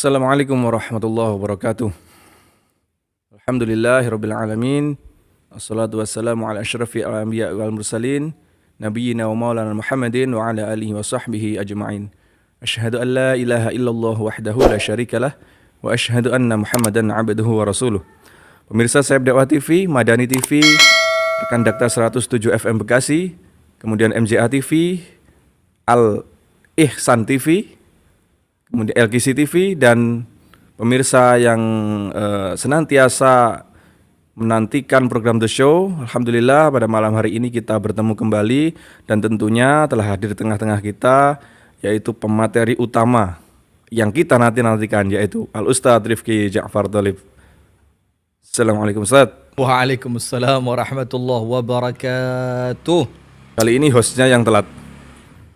Assalamualaikum warahmatullahi wabarakatuh. Alhamdulillahirabbil alamin. Assalatu wassalamu ala asyrafil anbiya wal mursalin nabiyyina wa maulana Muhammadin wa ala alihi wa sahbihi ajma'in. Asyhadu an la ilaha illallah wahdahu la syarikalah wa asyhadu anna Muhammadan abduhu wa rasuluh. Pemirsa Saib Dakwah TV, Madani TV, rekan Dakta 107 FM Bekasi, kemudian MJA TV, Al Ihsan TV, kemudian LKC TV, dan pemirsa yang senantiasa menantikan program The Show. Alhamdulillah pada malam hari ini kita bertemu kembali dan tentunya telah hadir di tengah-tengah kita yaitu pemateri utama yang kita nantikan yaitu Al Ustadz Rifki Ja'far Thalib. Assalamualaikum Ustaz. Waalaikumsalam warahmatullahi wabarakatuh. Kali ini hostnya yang telat.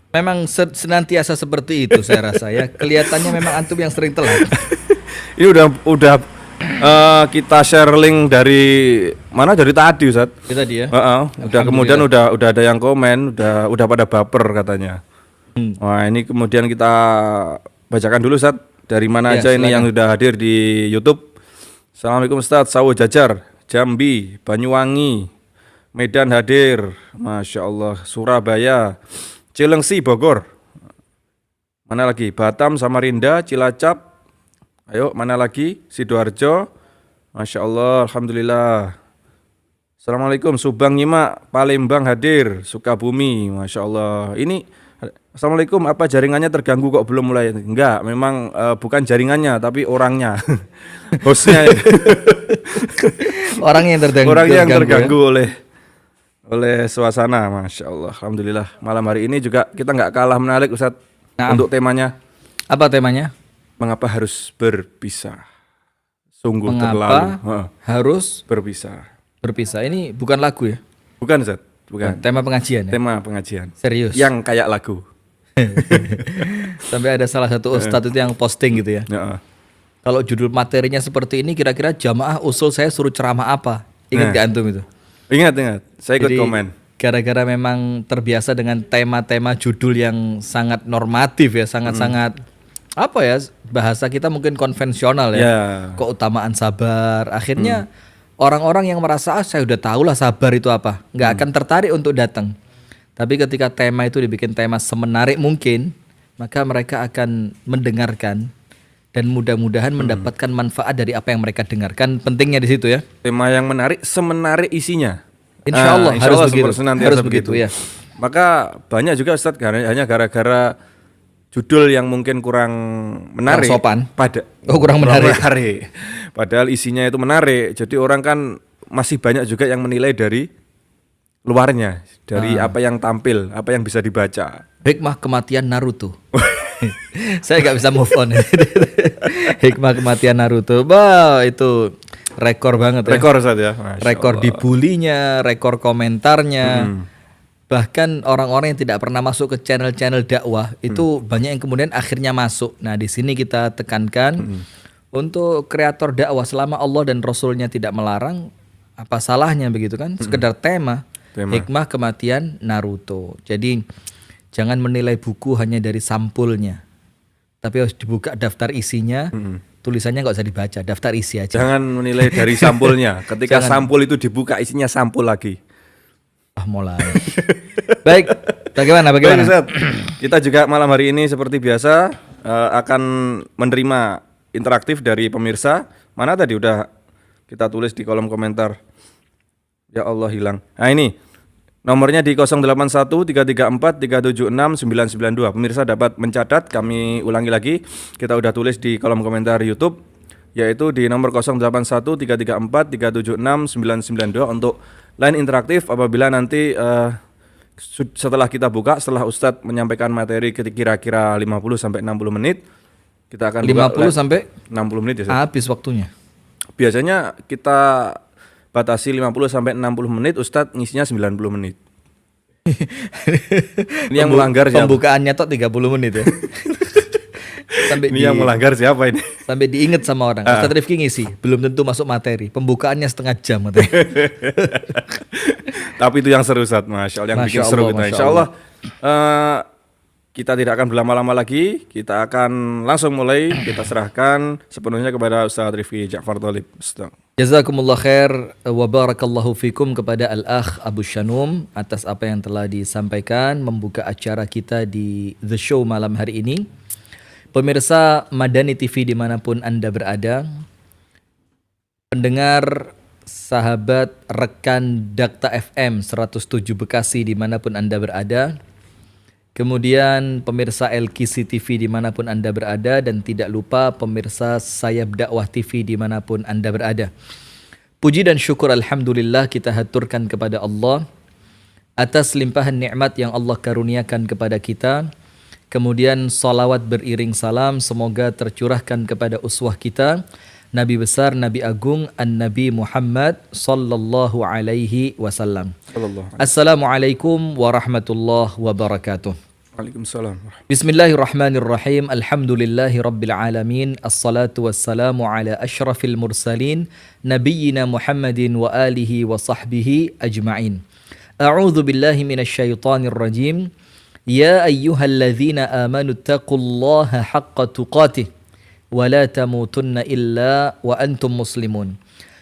Memang senantiasa seperti itu saya rasa ya. Kelihatannya memang antum yang sering telat. Ini udah kita share link dari mana, dari tadi Ustaz. Dari tadi ya. Udah kemudian udah ada yang komen, udah pada baper katanya. Wah, ini kemudian kita bacakan dulu Ustaz. Dari mana Ya, aja ini silakan. yang sudah hadir di YouTube. Assalamualaikum Ustaz, Sawo Jajar, Jambi, Banyuwangi, Medan hadir, Masya Allah, Surabaya, Cilengsi, Bogor, mana lagi, Batam, Samarinda, Cilacap, ayo mana lagi, Sidoarjo, Masya Allah, Alhamdulillah. Assalamualaikum, Subang, Nyimak, Palembang hadir, Sukabumi, Masya Allah. Ini Assalamualaikum, apa jaringannya terganggu kok belum mulai? Enggak, memang bukan jaringannya tapi orangnya, hostnya. Orang yang terganggu. Orang yang terganggu oleh suasana, Masya Allah. Alhamdulillah malam hari ini juga kita nggak kalah menarik Ustadz. Nah. Untuk temanya, Apa temanya? mengapa harus berpisah? Sungguh Mengapa terlalu harus berpisah. berpisah? Ini bukan lagu ya? Bukan Ustadz, bukan. Tema pengajian ya? Tema pengajian. Serius? Yang kayak lagu. Sampai ada salah satu ustadz itu yang posting gitu ya. Ya, Kalau judul materinya seperti ini, kira-kira jamaah usul saya suruh ceramah apa? Ingat gak antum itu? Ingat, saya ikut Jadi, komen. gara-gara memang terbiasa dengan tema-tema judul yang sangat normatif ya, sangat-sangat apa ya, bahasa kita mungkin konvensional ya. Ya. Keutamaan sabar. Akhirnya orang-orang yang merasa saya udah tahu lah sabar itu apa, nggak akan tertarik untuk datang. Tapi ketika tema itu dibikin tema semenarik mungkin, maka mereka akan mendengarkan dan mudah-mudahan mendapatkan manfaat dari apa yang mereka dengarkan. Pentingnya di situ ya. Tema yang menarik, semenarik isinya. Insya Allah harus begitu. senantiasa Harus begitu ya. Maka banyak juga Ustadz hanya gara-gara judul yang mungkin kurang menarik. Kurang sopan. kurang Kurang menarik. Padahal isinya itu menarik. Jadi orang kan masih banyak juga yang menilai dari luarnya, dari apa yang tampil, apa yang bisa dibaca. Hikmah kematian Naruto. Saya nggak bisa move on. Hikmah kematian Naruto. Bah, itu rekor banget ya. Rekor Ustadz ya. Masya Rekor Allah. dibulinya, rekor komentarnya. Bahkan orang-orang yang tidak pernah masuk ke channel-channel dakwah itu banyak yang kemudian akhirnya masuk. Nah, di sini kita tekankan untuk kreator dakwah, selama Allah dan Rasulnya tidak melarang, apa salahnya begitu kan? Sekedar tema. Hikmah kematian Naruto. Jadi jangan menilai buku hanya dari sampulnya, tapi harus dibuka daftar isinya. Tulisannya nggak usah dibaca, daftar isi aja. Jangan menilai dari sampulnya. Ketika sampul itu dibuka, isinya sampul lagi. Mulai. Baik, bagaimana? Baik, Ustadz. Kita juga malam hari ini seperti biasa akan menerima interaktif dari pemirsa. Mana tadi udah kita tulis di kolom komentar. Ya Allah, hilang. Nah ini nomornya di 081 334 376 992. Pemirsa dapat mencatat, kami ulangi lagi. Kita udah tulis di kolom komentar YouTube, yaitu di nomor 081 334 376 992 untuk line interaktif. Apabila nanti setelah kita buka, setelah Ustadz menyampaikan materi kira-kira 50 sampai 60 menit, kita akan 50 sampai 60 menit ya. Ustadz? habis waktunya. Biasanya kita batasi 50 sampai 60 menit, Ustadz ngisinya 90 menit. Ini yang melanggar siapa? Pembukaannya tok 30 menit ya. Sampai Ini yang melanggar siapa ini? sampai diinget sama orang. Ustadz Rifki ngisi, belum tentu masuk materi. Pembukaannya setengah jam katanya. Tapi itu yang seru Ustadz, Masya Allah, yang bikin Masya seru Allah, kita. Masya Insya Allah kita tidak akan berlama-lama lagi. Kita akan langsung mulai. Kita serahkan sepenuhnya kepada Ustaz Rifki Ja'far Thalib. Ustaz. Jazakumullah khair wa barakallahu fikum kepada Al-Akh Abu Shanum atas apa yang telah disampaikan membuka acara kita di The Show malam hari ini. Pemirsa Madani TV dimanapun Anda berada, pendengar, sahabat, rekan Dakta FM 107 Bekasi dimanapun Anda berada, kemudian pemirsa LKC TV dimanapun Anda berada, dan tidak lupa pemirsa Sayap Dakwah TV dimanapun Anda berada. Puji dan syukur Alhamdulillah kita haturkan kepada Allah atas limpahan nikmat yang Allah karuniakan kepada kita. Kemudian salawat beriring salam semoga tercurahkan kepada uswah kita, Nabi besar, Nabi agung, An-Nabi Muhammad sallallahu alaihi wasallam. Assalamualaikum warahmatullahi wabarakatuh. Waalaikumsalam. Bismillahirrahmanirrahim. Alhamdulillahi rabbil alamin. Assalatu wassalamu ala asyrafil mursalin nabiyyina Muhammadin wa alihi wa sahbihi ajma'in. A'udzu billahi minasyaitonir rajim. Ya ayyuhalladzina amanu taqullaha haqqa tuqatih wa la tamutunna illa wa antum muslimun.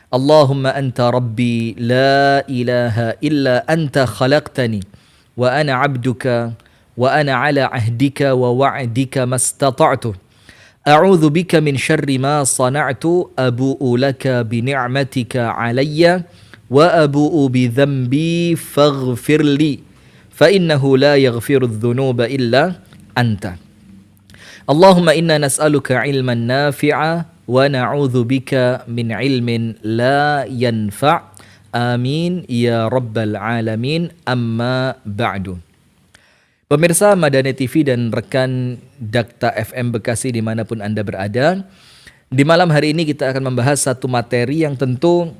Allahumma anta rabbi la ilaha illa anta khalaqtani wa ana 'abduka wa ana 'ala 'ahdika wa wa'dika mastata'tu. A'udzu bika min syarri ma sana'tu abu'u laka bi ni'matika 'alayya wa abu'u bi dhanbi faghfir li fa innahu la yaghfirudz dzunuba illa anta. Allahumma inna nas'aluka 'ilman nafi'a wa na'udzu bika min 'ilmin la yanfa'. Amin ya rabbal alamin. Amma ba'du. Pemirsa Madani TV dan rekan Dakta FM Bekasi dimanapun Anda berada, di malam hari ini kita akan membahas satu materi yang tentu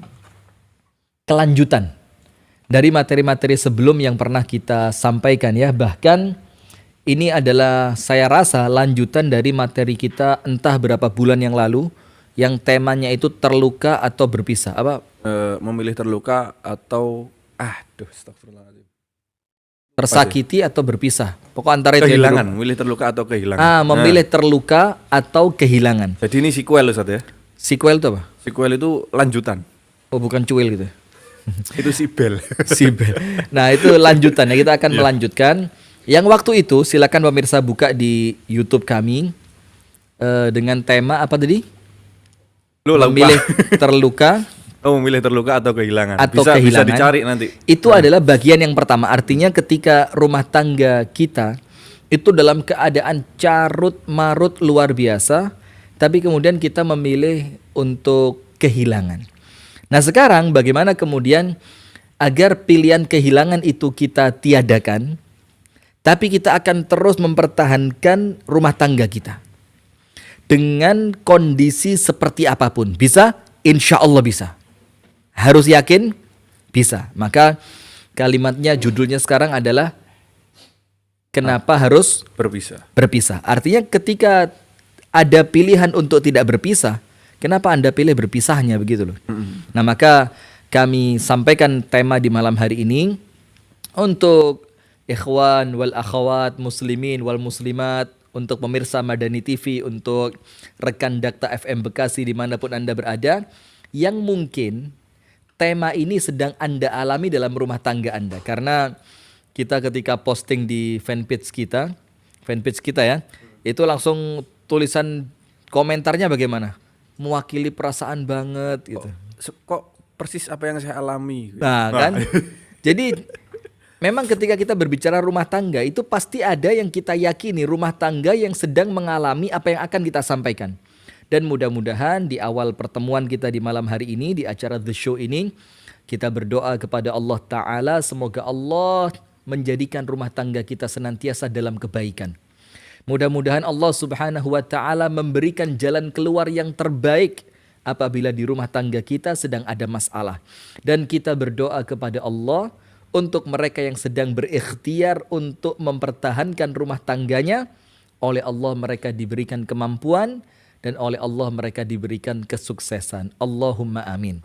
kelanjutan dari materi-materi sebelum yang pernah kita sampaikan ya. Bahkan ini adalah saya rasa lanjutan dari materi kita entah berapa bulan yang lalu yang temanya itu terluka atau berpisah. Apa? Memilih terluka atau astagfirullahaladzim. Tersakiti atau berpisah. Pokok antara itu. Kehilangan, memilih terluka atau kehilangan. Memilih terluka atau kehilangan. Jadi ini sequel Ustaz ya. Sequel itu apa? Sequel itu lanjutan. Oh, bukan cuil gitu. Itu Sibel. Sibel. Nah, itu lanjutannya. Kita akan melanjutkan. Yang waktu itu silakan pemirsa buka di YouTube kami dengan tema apa tadi? Memilih terluka. Oh, memilih terluka atau kehilangan. Bisa dicari nanti. Itu adalah bagian yang pertama. Artinya ketika rumah tangga kita itu dalam keadaan carut marut luar biasa, tapi kemudian kita memilih untuk kehilangan. Nah, sekarang bagaimana kemudian agar pilihan kehilangan itu kita tiadakan, tapi kita akan terus mempertahankan rumah tangga kita dengan kondisi seperti apapun. Bisa? Insya Allah bisa. Harus yakin? Bisa. Maka kalimatnya, judulnya sekarang adalah kenapa harus berpisah. Artinya ketika ada pilihan untuk tidak berpisah, kenapa Anda pilih berpisahnya, begitu loh. Nah, maka kami sampaikan tema di malam hari ini untuk ikhwan wal akhwat, muslimin wal muslimat, untuk pemirsa Madani TV, untuk rekan Dakta FM Bekasi dimanapun Anda berada, yang mungkin tema ini sedang Anda alami dalam rumah tangga Anda. Karena kita ketika posting di fanpage kita ya, itu langsung tulisan komentarnya bagaimana? Mewakili perasaan banget gitu. Kok persis apa yang saya alami. Nah kan, jadi memang ketika kita berbicara rumah tangga itu pasti ada yang kita yakini rumah tangga yang sedang mengalami apa yang akan kita sampaikan. Dan mudah-mudahan di awal pertemuan kita di malam hari ini di acara The Show ini, kita berdoa kepada Allah Ta'ala semoga Allah menjadikan rumah tangga kita senantiasa dalam kebaikan. Mudah-mudahan Allah Subhanahu wa Ta'ala memberikan jalan keluar yang terbaik apabila di rumah tangga kita sedang ada masalah. Dan kita berdoa kepada Allah untuk mereka yang sedang berikhtiar untuk mempertahankan rumah tangganya. Oleh Allah mereka diberikan kemampuan dan oleh Allah mereka diberikan kesuksesan. Allahumma amin.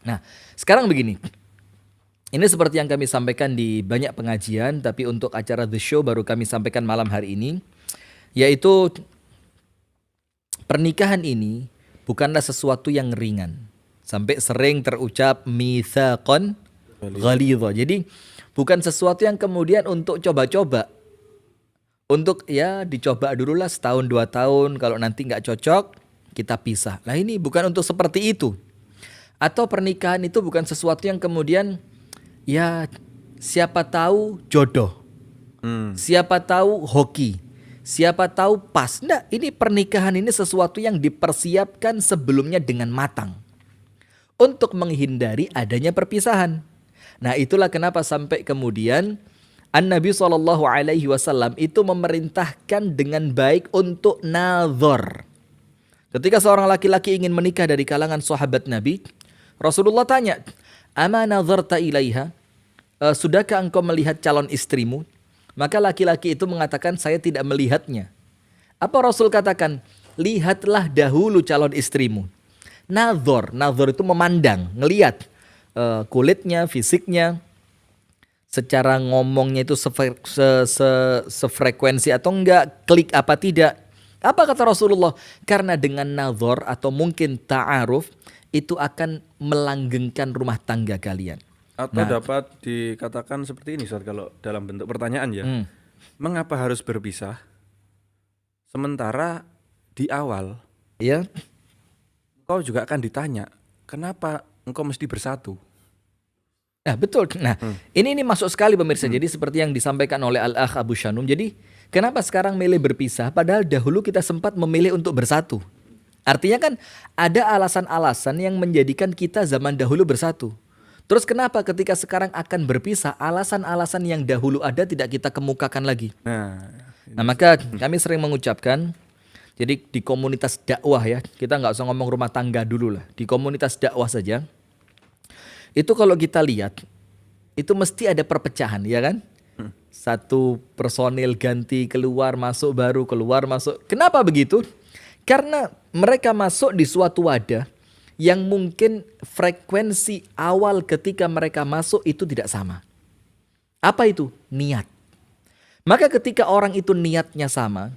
Nah, sekarang begini. Ini seperti yang kami sampaikan di banyak pengajian, tapi untuk acara The Show baru kami sampaikan malam hari ini, yaitu pernikahan ini bukanlah sesuatu yang ringan. Sampai sering terucap mitsaqan ghalidha. Jadi bukan sesuatu yang kemudian untuk coba-coba. Untuk ya dicoba dulu lah setahun 2 tahun, kalau nanti nggak cocok kita pisah. Nah ini bukan untuk seperti itu. Atau pernikahan itu bukan sesuatu yang kemudian ya siapa tahu jodoh, siapa tahu hoki, siapa tahu pas. Nggak, ini pernikahan ini sesuatu yang dipersiapkan sebelumnya dengan matang untuk menghindari adanya perpisahan. Nah itulah kenapa sampai kemudian An-Nabi SAW itu memerintahkan dengan baik untuk nazar. Ketika seorang laki-laki ingin menikah dari kalangan sahabat Nabi, Rasulullah tanya, "Ama nazarta ilaiha?" Sudahkah engkau melihat calon istrimu? Maka laki-laki itu mengatakan, saya tidak melihatnya. Apa Rasul katakan? Lihatlah dahulu calon istrimu. Nazar itu memandang, ngelihat kulitnya, fisiknya, secara ngomongnya itu sefrekuensi atau enggak, klik apa tidak. Apa kata Rasulullah? Karena dengan nazar atau mungkin ta'aruf itu akan melanggengkan rumah tangga kalian. Atau dapat dikatakan seperti ini Ustaz, kalau dalam bentuk pertanyaan ya. Mengapa harus berpisah? Sementara di awal Ya, engkau juga akan ditanya, kenapa engkau mesti bersatu? nah betul. Nah ini masuk sekali pemirsa. Jadi seperti yang disampaikan oleh Al-Akh Abu Shanum. Jadi kenapa sekarang milih berpisah padahal dahulu kita sempat memilih untuk bersatu? Artinya kan ada alasan-alasan yang menjadikan kita zaman dahulu bersatu. Terus kenapa ketika sekarang akan berpisah, alasan-alasan yang dahulu ada tidak kita kemukakan lagi? Nah maka kami sering mengucapkan, jadi di komunitas dakwah ya, kita nggak usah ngomong rumah tangga dulu lah. Di komunitas dakwah saja, itu kalau kita lihat, itu mesti ada perpecahan ya kan? Satu personil ganti, keluar masuk, baru keluar masuk. Kenapa begitu? Karena mereka masuk di suatu wadah yang mungkin frekuensi awal ketika mereka masuk itu tidak sama. Apa itu? Niat. Maka ketika orang itu niatnya sama,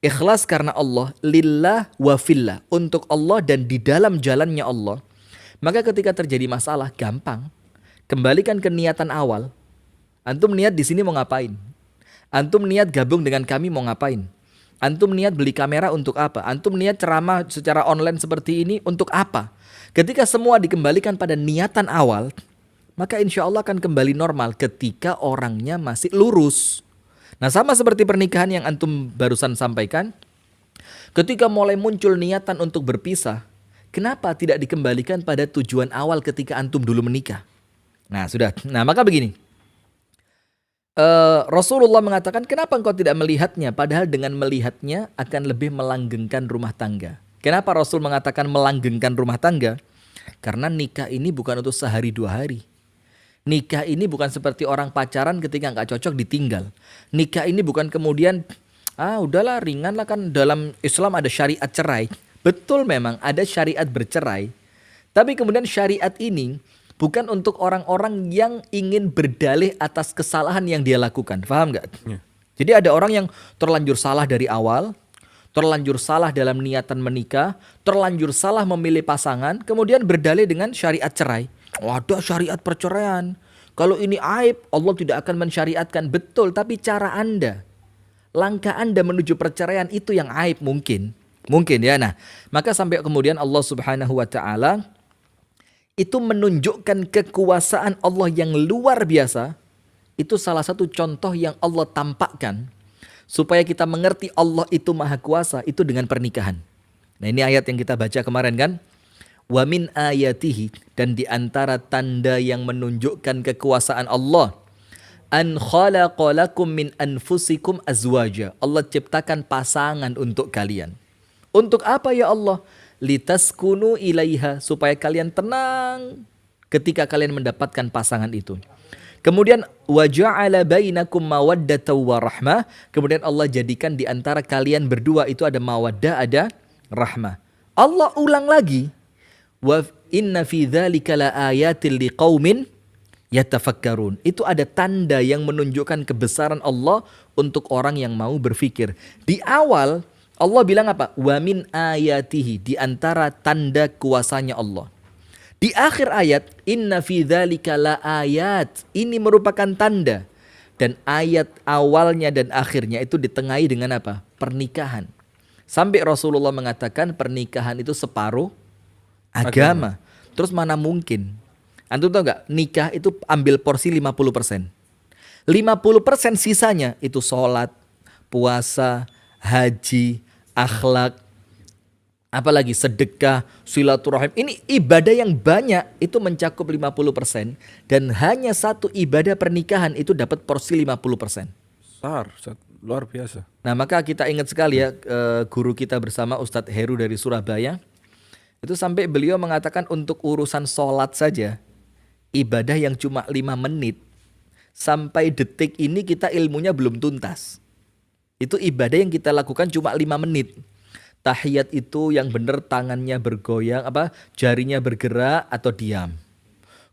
ikhlas karena Allah, lillah wa fillah, untuk Allah dan di dalam jalannya Allah, maka ketika terjadi masalah gampang. Kembalikan ke niatan awal. Antum niat di sini mau ngapain? Antum niat gabung dengan kami mau ngapain? Antum niat beli kamera untuk apa? Antum niat ceramah secara online seperti ini untuk apa? Ketika semua dikembalikan pada niatan awal, maka insya Allah akan kembali normal ketika orangnya masih lurus. Nah sama seperti pernikahan yang antum barusan sampaikan, ketika mulai muncul niatan untuk berpisah, kenapa tidak dikembalikan pada tujuan awal ketika antum dulu menikah? Nah sudah, nah maka begini. Rasulullah mengatakan, kenapa engkau tidak melihatnya? Padahal dengan melihatnya akan lebih melanggengkan rumah tangga. Kenapa Rasul mengatakan melanggengkan rumah tangga? Karena nikah ini bukan untuk sehari 2 hari. Nikah ini bukan seperti orang pacaran ketika nggak cocok ditinggal. Nikah ini bukan kemudian, udahlah ringan lah, kan dalam Islam ada syariat cerai. Betul memang ada syariat bercerai. Tapi kemudian syariat ini bukan untuk orang-orang yang ingin berdalih atas kesalahan yang dia lakukan. Paham nggak? Ya. Jadi ada orang yang terlanjur salah dari awal, terlanjur salah dalam niatan menikah, terlanjur salah memilih pasangan, kemudian berdalih dengan syariat cerai. Ada syariat perceraian. Kalau ini aib, Allah tidak akan mensyariatkan. Betul, tapi cara Anda, langkah Anda menuju perceraian itu yang aib mungkin. Mungkin ya. Nah, maka sampai kemudian Allah Subhanahu wa taala itu menunjukkan kekuasaan Allah yang luar biasa. Itu salah satu contoh yang Allah tampakkan supaya kita mengerti Allah itu maha kuasa, itu dengan pernikahan. Nah ini ayat yang kita baca kemarin kan. Wa min ayatihi, dan di antara tanda yang menunjukkan kekuasaan Allah, an khalaqa lakum min anfusikum azwaja. Allah ciptakan pasangan untuk kalian. Untuk apa ya Allah? Litaskunu ilaiha, supaya kalian tenang ketika kalian mendapatkan pasangan itu. Kemudian wa ja'ala bainakum mawaddatan wa rahmah, kemudian Allah jadikan di antara kalian berdua itu ada mawaddah, ada rahmah. Allah ulang lagi, wa inna fi dzalika laayatil liqaumin yatafakkarun. Itu ada tanda yang menunjukkan kebesaran Allah untuk orang yang mau berfikir. Di awal Allah bilang apa? Wa min ayatihi, di antara tanda kuasanya Allah. Di akhir ayat, inna fi dzalika la ayat. Ini merupakan tanda. Dan ayat awalnya dan akhirnya itu ditengahi dengan apa? Pernikahan. Sampai Rasulullah mengatakan pernikahan itu separuh agama. Terus mana mungkin? Antum tahu nggak? Nikah itu ambil porsi 50%. 50% sisanya itu sholat, puasa, haji, akhlak, apalagi sedekah, silaturahim. Ini ibadah yang banyak itu mencakup 50%. Dan hanya satu ibadah pernikahan itu dapat porsi 50%. Besar, luar biasa. Nah maka kita ingat sekali ya guru kita bersama Ustadz Heru dari Surabaya. Itu sampai beliau mengatakan untuk urusan sholat saja, ibadah yang cuma 5 menit, sampai detik ini kita ilmunya belum tuntas. Itu ibadah yang kita lakukan cuma 5 menit. Tahiyat itu yang benar tangannya bergoyang, jarinya bergerak atau diam.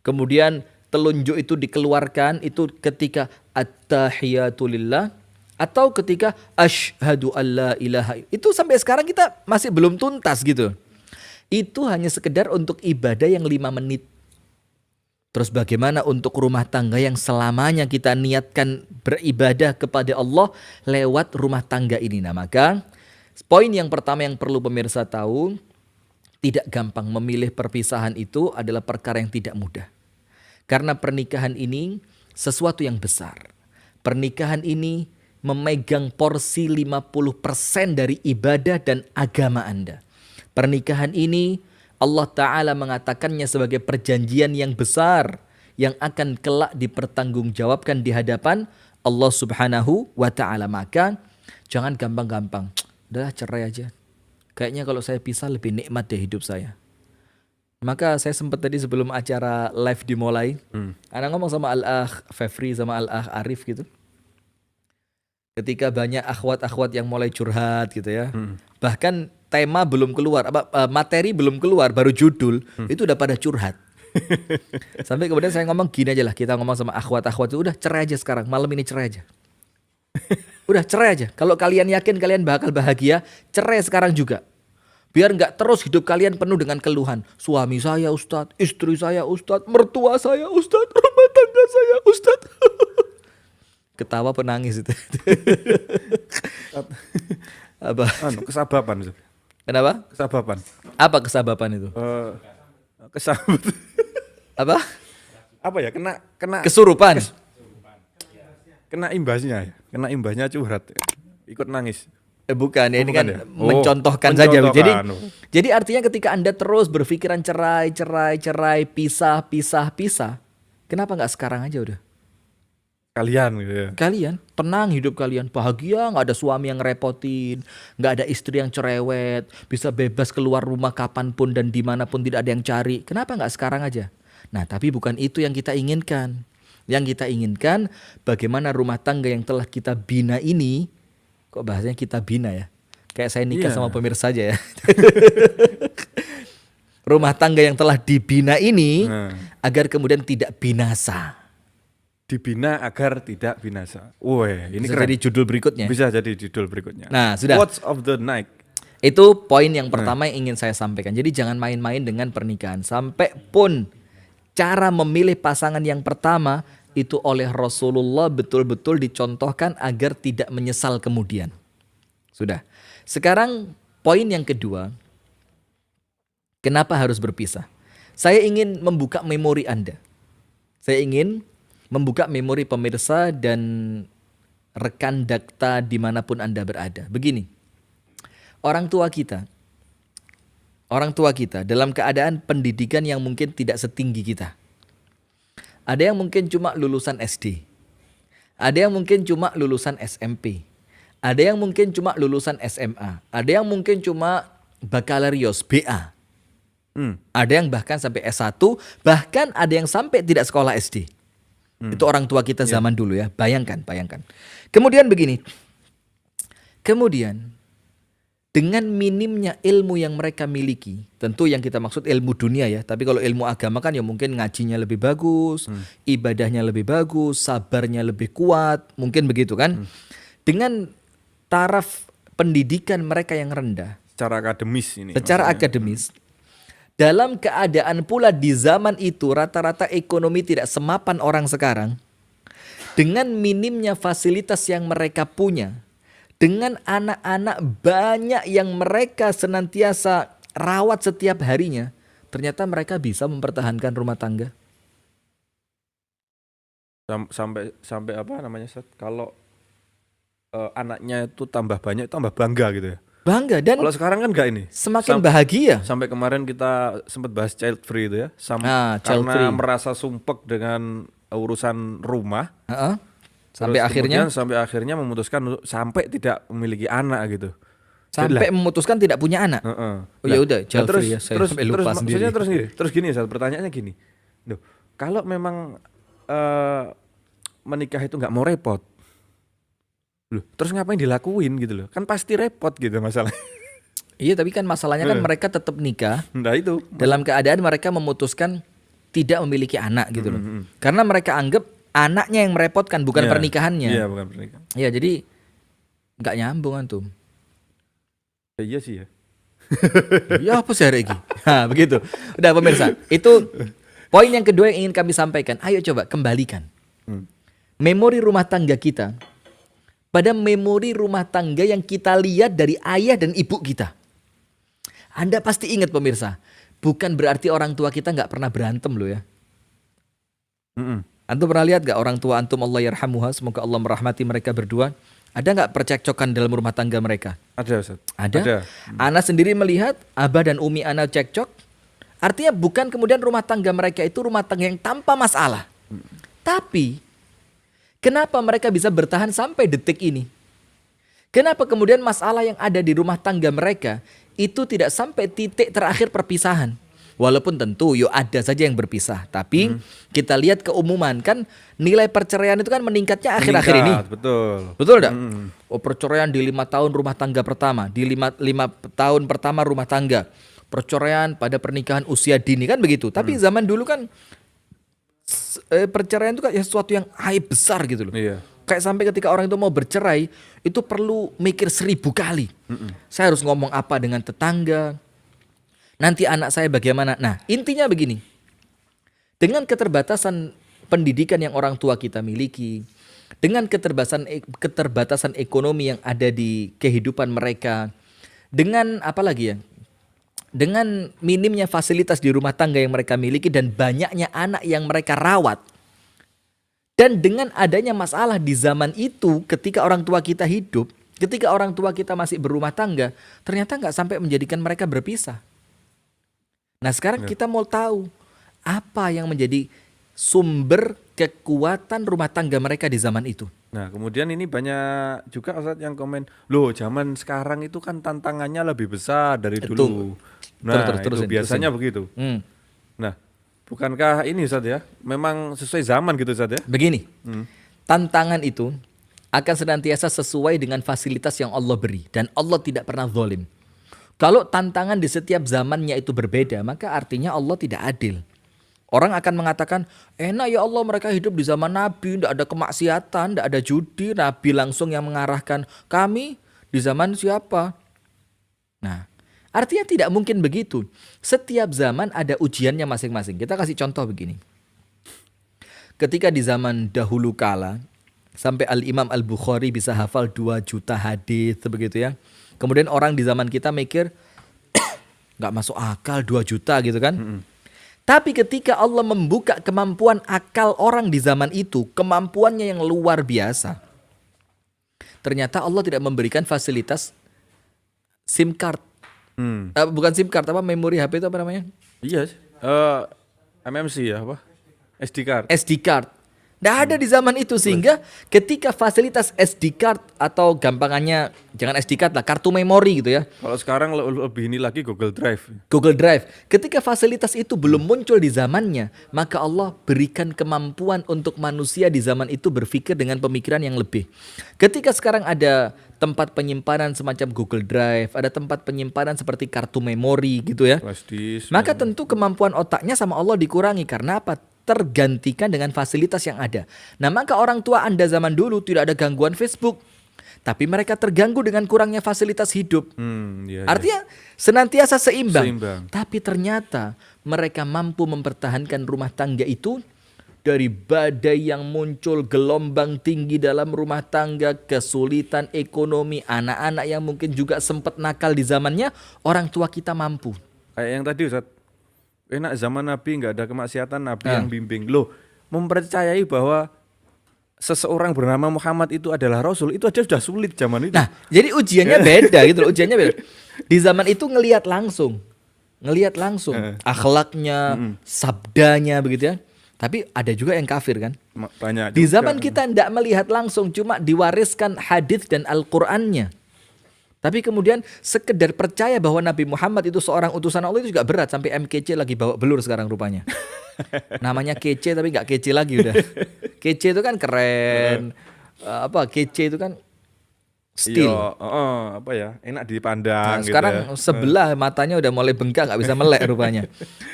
Kemudian telunjuk itu dikeluarkan itu ketika at-tahiyatulillah atau ketika asyhadu alla ilaha. Itu sampai sekarang kita masih belum tuntas gitu. Itu hanya sekedar untuk ibadah yang 5 menit. Terus bagaimana untuk rumah tangga yang selamanya kita niatkan beribadah kepada Allah lewat rumah tangga ini. Nah maka poin yang pertama yang perlu pemirsa tahu, tidak gampang memilih perpisahan itu adalah perkara yang tidak mudah. Karena pernikahan ini sesuatu yang besar. Pernikahan ini memegang porsi 50% dari ibadah dan agama Anda. Pernikahan ini Allah Ta'ala mengatakannya sebagai perjanjian yang besar yang akan kelak dipertanggungjawabkan di hadapan Allah Subhanahu wa Ta'ala. Maka jangan gampang-gampang, udahlah cerai aja. Kayaknya kalau saya pisah lebih nikmat deh hidup saya. Maka saya sempat tadi sebelum acara live dimulai, Ana ngomong sama Al-Akh Fefri sama Al-Akh Arif gitu. Ketika banyak akhwat-akhwat yang mulai curhat gitu ya. Bahkan tema belum keluar, materi belum keluar, baru judul, itu udah pada curhat. Sampai kemudian saya ngomong gini aja lah, kita ngomong sama akhwat-akhwat itu, udah cerai aja sekarang, malam ini cerai aja. Udah cerai aja. Kalau kalian yakin kalian bakal bahagia, cerai sekarang juga. Biar nggak terus hidup kalian penuh dengan keluhan. Suami saya Ustadz, istri saya Ustadz, mertua saya Ustadz, rumah tangga saya Ustadz. Ketawa penangis itu. Apa? Kesababan. Kenapa? Kesababan. Apa kesababan itu? Kesabut. Apa? Apa ya? Kena kesurupan. Kena imbasnya. Kena imbasnya curhat. Ikut nangis. Bukan ya, ini bukan kan ya? mencontohkan saja. Mencontohkan. Jadi artinya ketika Anda terus berpikiran cerai, pisah, kenapa nggak sekarang aja udah? Kalian gitu ya. Kalian tenang hidup kalian, bahagia, nggak ada suami yang ngerepotin, nggak ada istri yang cerewet, bisa bebas keluar rumah kapanpun dan dimanapun tidak ada yang cari. Kenapa nggak sekarang aja? Nah tapi bukan itu yang kita inginkan. Yang kita inginkan bagaimana rumah tangga yang telah kita bina ini, kok bahasanya kita bina ya? Kayak saya nikah sama pemirsa aja ya. Rumah tangga yang telah dibina ini agar kemudian tidak binasa. Dibina agar tidak binasa. Wah, ini bisa keren. jadi judul berikutnya. Bisa jadi judul berikutnya. Nah, sudah. Words of the night. Itu poin yang pertama yang ingin saya sampaikan. Jadi jangan main-main dengan pernikahan. Sampai pun cara memilih pasangan yang pertama itu oleh Rasulullah betul-betul dicontohkan agar tidak menyesal kemudian. Sudah. Sekarang poin yang kedua. Kenapa harus berpisah? Saya ingin membuka memori Anda. Saya ingin membuka memori pemirsa dan rekan dakta dimanapun Anda berada. Begini, orang tua kita dalam keadaan pendidikan yang mungkin tidak setinggi kita. Ada yang mungkin cuma lulusan SD, ada yang mungkin cuma lulusan SMP, ada yang mungkin cuma lulusan SMA, ada yang mungkin cuma bakalarios BA, ada yang bahkan sampai S1, bahkan ada yang sampai tidak sekolah SD. Itu orang tua kita zaman dulu ya. Bayangkan. Kemudian begini. Kemudian dengan minimnya ilmu yang mereka miliki, tentu yang kita maksud ilmu dunia ya, tapi kalau ilmu agama kan ya mungkin ngajinya lebih bagus, ibadahnya lebih bagus, sabarnya lebih kuat, mungkin begitu kan. Dengan taraf pendidikan mereka yang rendah, Secara akademis ini. secara maksudnya. akademis, dalam keadaan pula di zaman itu rata-rata ekonomi tidak semapan orang sekarang, dengan minimnya fasilitas yang mereka punya, dengan anak-anak banyak yang mereka senantiasa rawat setiap harinya, ternyata mereka bisa mempertahankan rumah tangga. Sampai apa namanya, Ustaz? Kalau anaknya itu tambah banyak, tambah bangga gitu ya. Bangga dan Kalau sekarang kan enggak ini. semakin bahagia. Sampai kemarin kita sempat bahas child free itu ya. Child Karena free. merasa sumpek dengan urusan rumah. Heeh. Sampai terus akhirnya kemudian sampai akhirnya memutuskan sampai tidak memiliki anak gitu. sampai memutuskan tidak punya anak. Heeh. Oh ya udah, child terus, free ya. Saya terus, sampai lupa terus, sendiri. maksudnya terus gini, Ustaz, pertanyaannya gini. Loh, kalau memang menikah itu nggak mau repot, loh, terus ngapain dilakuin gitu loh? Kan pasti repot gitu masalah. Iya, tapi kan masalahnya kan mereka tetap nikah Nah itu. dalam keadaan mereka memutuskan tidak memiliki anak gitu loh. Karena mereka anggap anaknya yang merepotkan, bukan Iya. pernikahannya. Iya, bukan pernikahan. Ya jadi nggak nyambung antum. Ya, iya sih ya. Ya apa sih hari ini? Nah, begitu. Udah pemirsa, itu poin yang kedua yang ingin kami sampaikan. Ayo coba kembalikan memori rumah tangga kita pada memori rumah tangga yang kita lihat dari ayah dan ibu kita. Anda pasti ingat pemirsa, bukan berarti orang tua kita nggak pernah berantem loh ya. Antum pernah lihat gak orang tua antum, Allah yarhamuha, semoga Allah merahmati mereka berdua, ada nggak percekcokan dalam rumah tangga mereka? Ada, Ustaz. Ada. Ana sendiri melihat abah dan umi ana cekcok. Artinya bukan kemudian rumah tangga mereka itu rumah tangga yang tanpa masalah. Tapi kenapa mereka bisa bertahan sampai detik ini? Kenapa kemudian masalah yang ada di rumah tangga mereka itu tidak sampai titik terakhir perpisahan? Walaupun tentu ada saja yang berpisah, tapi kita lihat keumuman kan nilai perceraian itu kan meningkatnya akhir-akhir ini. Betul. Betul enggak? Oh, perceraian di 5 tahun rumah tangga pertama, di 5 tahun pertama rumah tangga. Perceraian pada pernikahan usia dini kan begitu. Tapi zaman dulu kan perceraian itu kan sesuatu yang aib besar gitu loh. Iya. Kayak sampai ketika orang itu mau bercerai, itu perlu mikir 1000 kali. Saya harus ngomong apa dengan tetangga, nanti anak saya bagaimana. Nah intinya begini, dengan keterbatasan pendidikan yang orang tua kita miliki, dengan keterbatasan ekonomi yang ada di kehidupan mereka, dengan apa lagi ya, dengan minimnya fasilitas di rumah tangga yang mereka miliki dan banyaknya anak yang mereka rawat, dan dengan adanya masalah di zaman itu ketika orang tua kita hidup, ketika orang tua kita masih berumah tangga, ternyata nggak sampai menjadikan mereka berpisah. Nah sekarang kita mau tahu apa yang menjadi sumber kekuatan rumah tangga mereka di zaman itu. Nah kemudian ini banyak juga Ustaz yang komen, loh zaman sekarang itu kan tantangannya lebih besar dari dulu. Nah itu biasanya begitu. Nah bukankah ini Ustaz ya, memang sesuai zaman gitu Ustaz ya? Begini, tantangan itu akan senantiasa sesuai dengan fasilitas yang Allah beri. Dan Allah tidak pernah zalim. Kalau tantangan di setiap zamannya itu berbeda, maka artinya Allah tidak adil. Orang akan mengatakan, enak ya Allah mereka hidup di zaman Nabi, tidak ada kemaksiatan, tidak ada judi, Nabi langsung yang mengarahkan. Kami di zaman siapa? Nah, artinya tidak mungkin begitu. Setiap zaman ada ujiannya masing-masing. Kita kasih contoh begini. Ketika di zaman dahulu kala, sampai Al-Imam Al-Bukhari bisa hafal 2 juta hadis begitu ya. Kemudian orang di zaman kita mikir, nggak masuk akal 2 juta gitu kan. Tapi ketika Allah membuka kemampuan akal orang di zaman itu, kemampuannya yang luar biasa. Ternyata Allah tidak memberikan fasilitas SIM card. Bukan SIM card, memori HP itu apa namanya? Iya, MMC ya apa? SD card. SD card. Nggak ada di zaman itu, sehingga ketika fasilitas SD card atau gampangannya jangan SD card lah, kartu memori gitu ya. Kalau sekarang lebih ini lagi Google Drive. Google Drive. Ketika fasilitas itu belum muncul di zamannya, maka Allah berikan kemampuan untuk manusia di zaman itu berpikir dengan pemikiran yang lebih. Ketika sekarang ada tempat penyimpanan semacam Google Drive, ada tempat penyimpanan seperti kartu memori gitu ya. Flash disk. Maka tentu kemampuan otaknya sama Allah dikurangi. Karena apa? Tergantikan dengan fasilitas yang ada. Nah, maka orang tua Anda zaman dulu tidak ada gangguan Facebook, tapi mereka terganggu dengan kurangnya fasilitas hidup. Iya. Artinya senantiasa seimbang. Seimbang. Tapi ternyata mereka mampu mempertahankan rumah tangga itu dari badai yang muncul, gelombang tinggi dalam rumah tangga, kesulitan ekonomi, anak-anak yang mungkin juga sempat nakal di zamannya, orang tua kita mampu. Kayak yang tadi Ustaz, enak zaman Nabi nggak ada kemaksiatan, Nabi yang bimbing. Loh, mempercayai bahwa seseorang bernama Muhammad itu adalah Rasul, itu aja sudah sulit zaman itu. Nah, jadi ujiannya beda gitu loh, ujiannya beda. Di zaman itu ngelihat langsung akhlaknya, sabdanya begitu ya. Tapi ada juga yang kafir kan. Banyak Di juga. zaman kita tidak melihat langsung, cuma diwariskan hadis dan Al-Qur'annya. Tapi kemudian sekedar percaya bahwa Nabi Muhammad itu seorang utusan Allah itu juga berat. Sampai MKC lagi bawa belur sekarang rupanya. Namanya kece tapi gak kece lagi udah. Kece itu kan keren. Kece itu kan still. Apa ya, enak dipandang gitu sekarang ya. sebelah matanya udah mulai bengkak, gak bisa melek rupanya.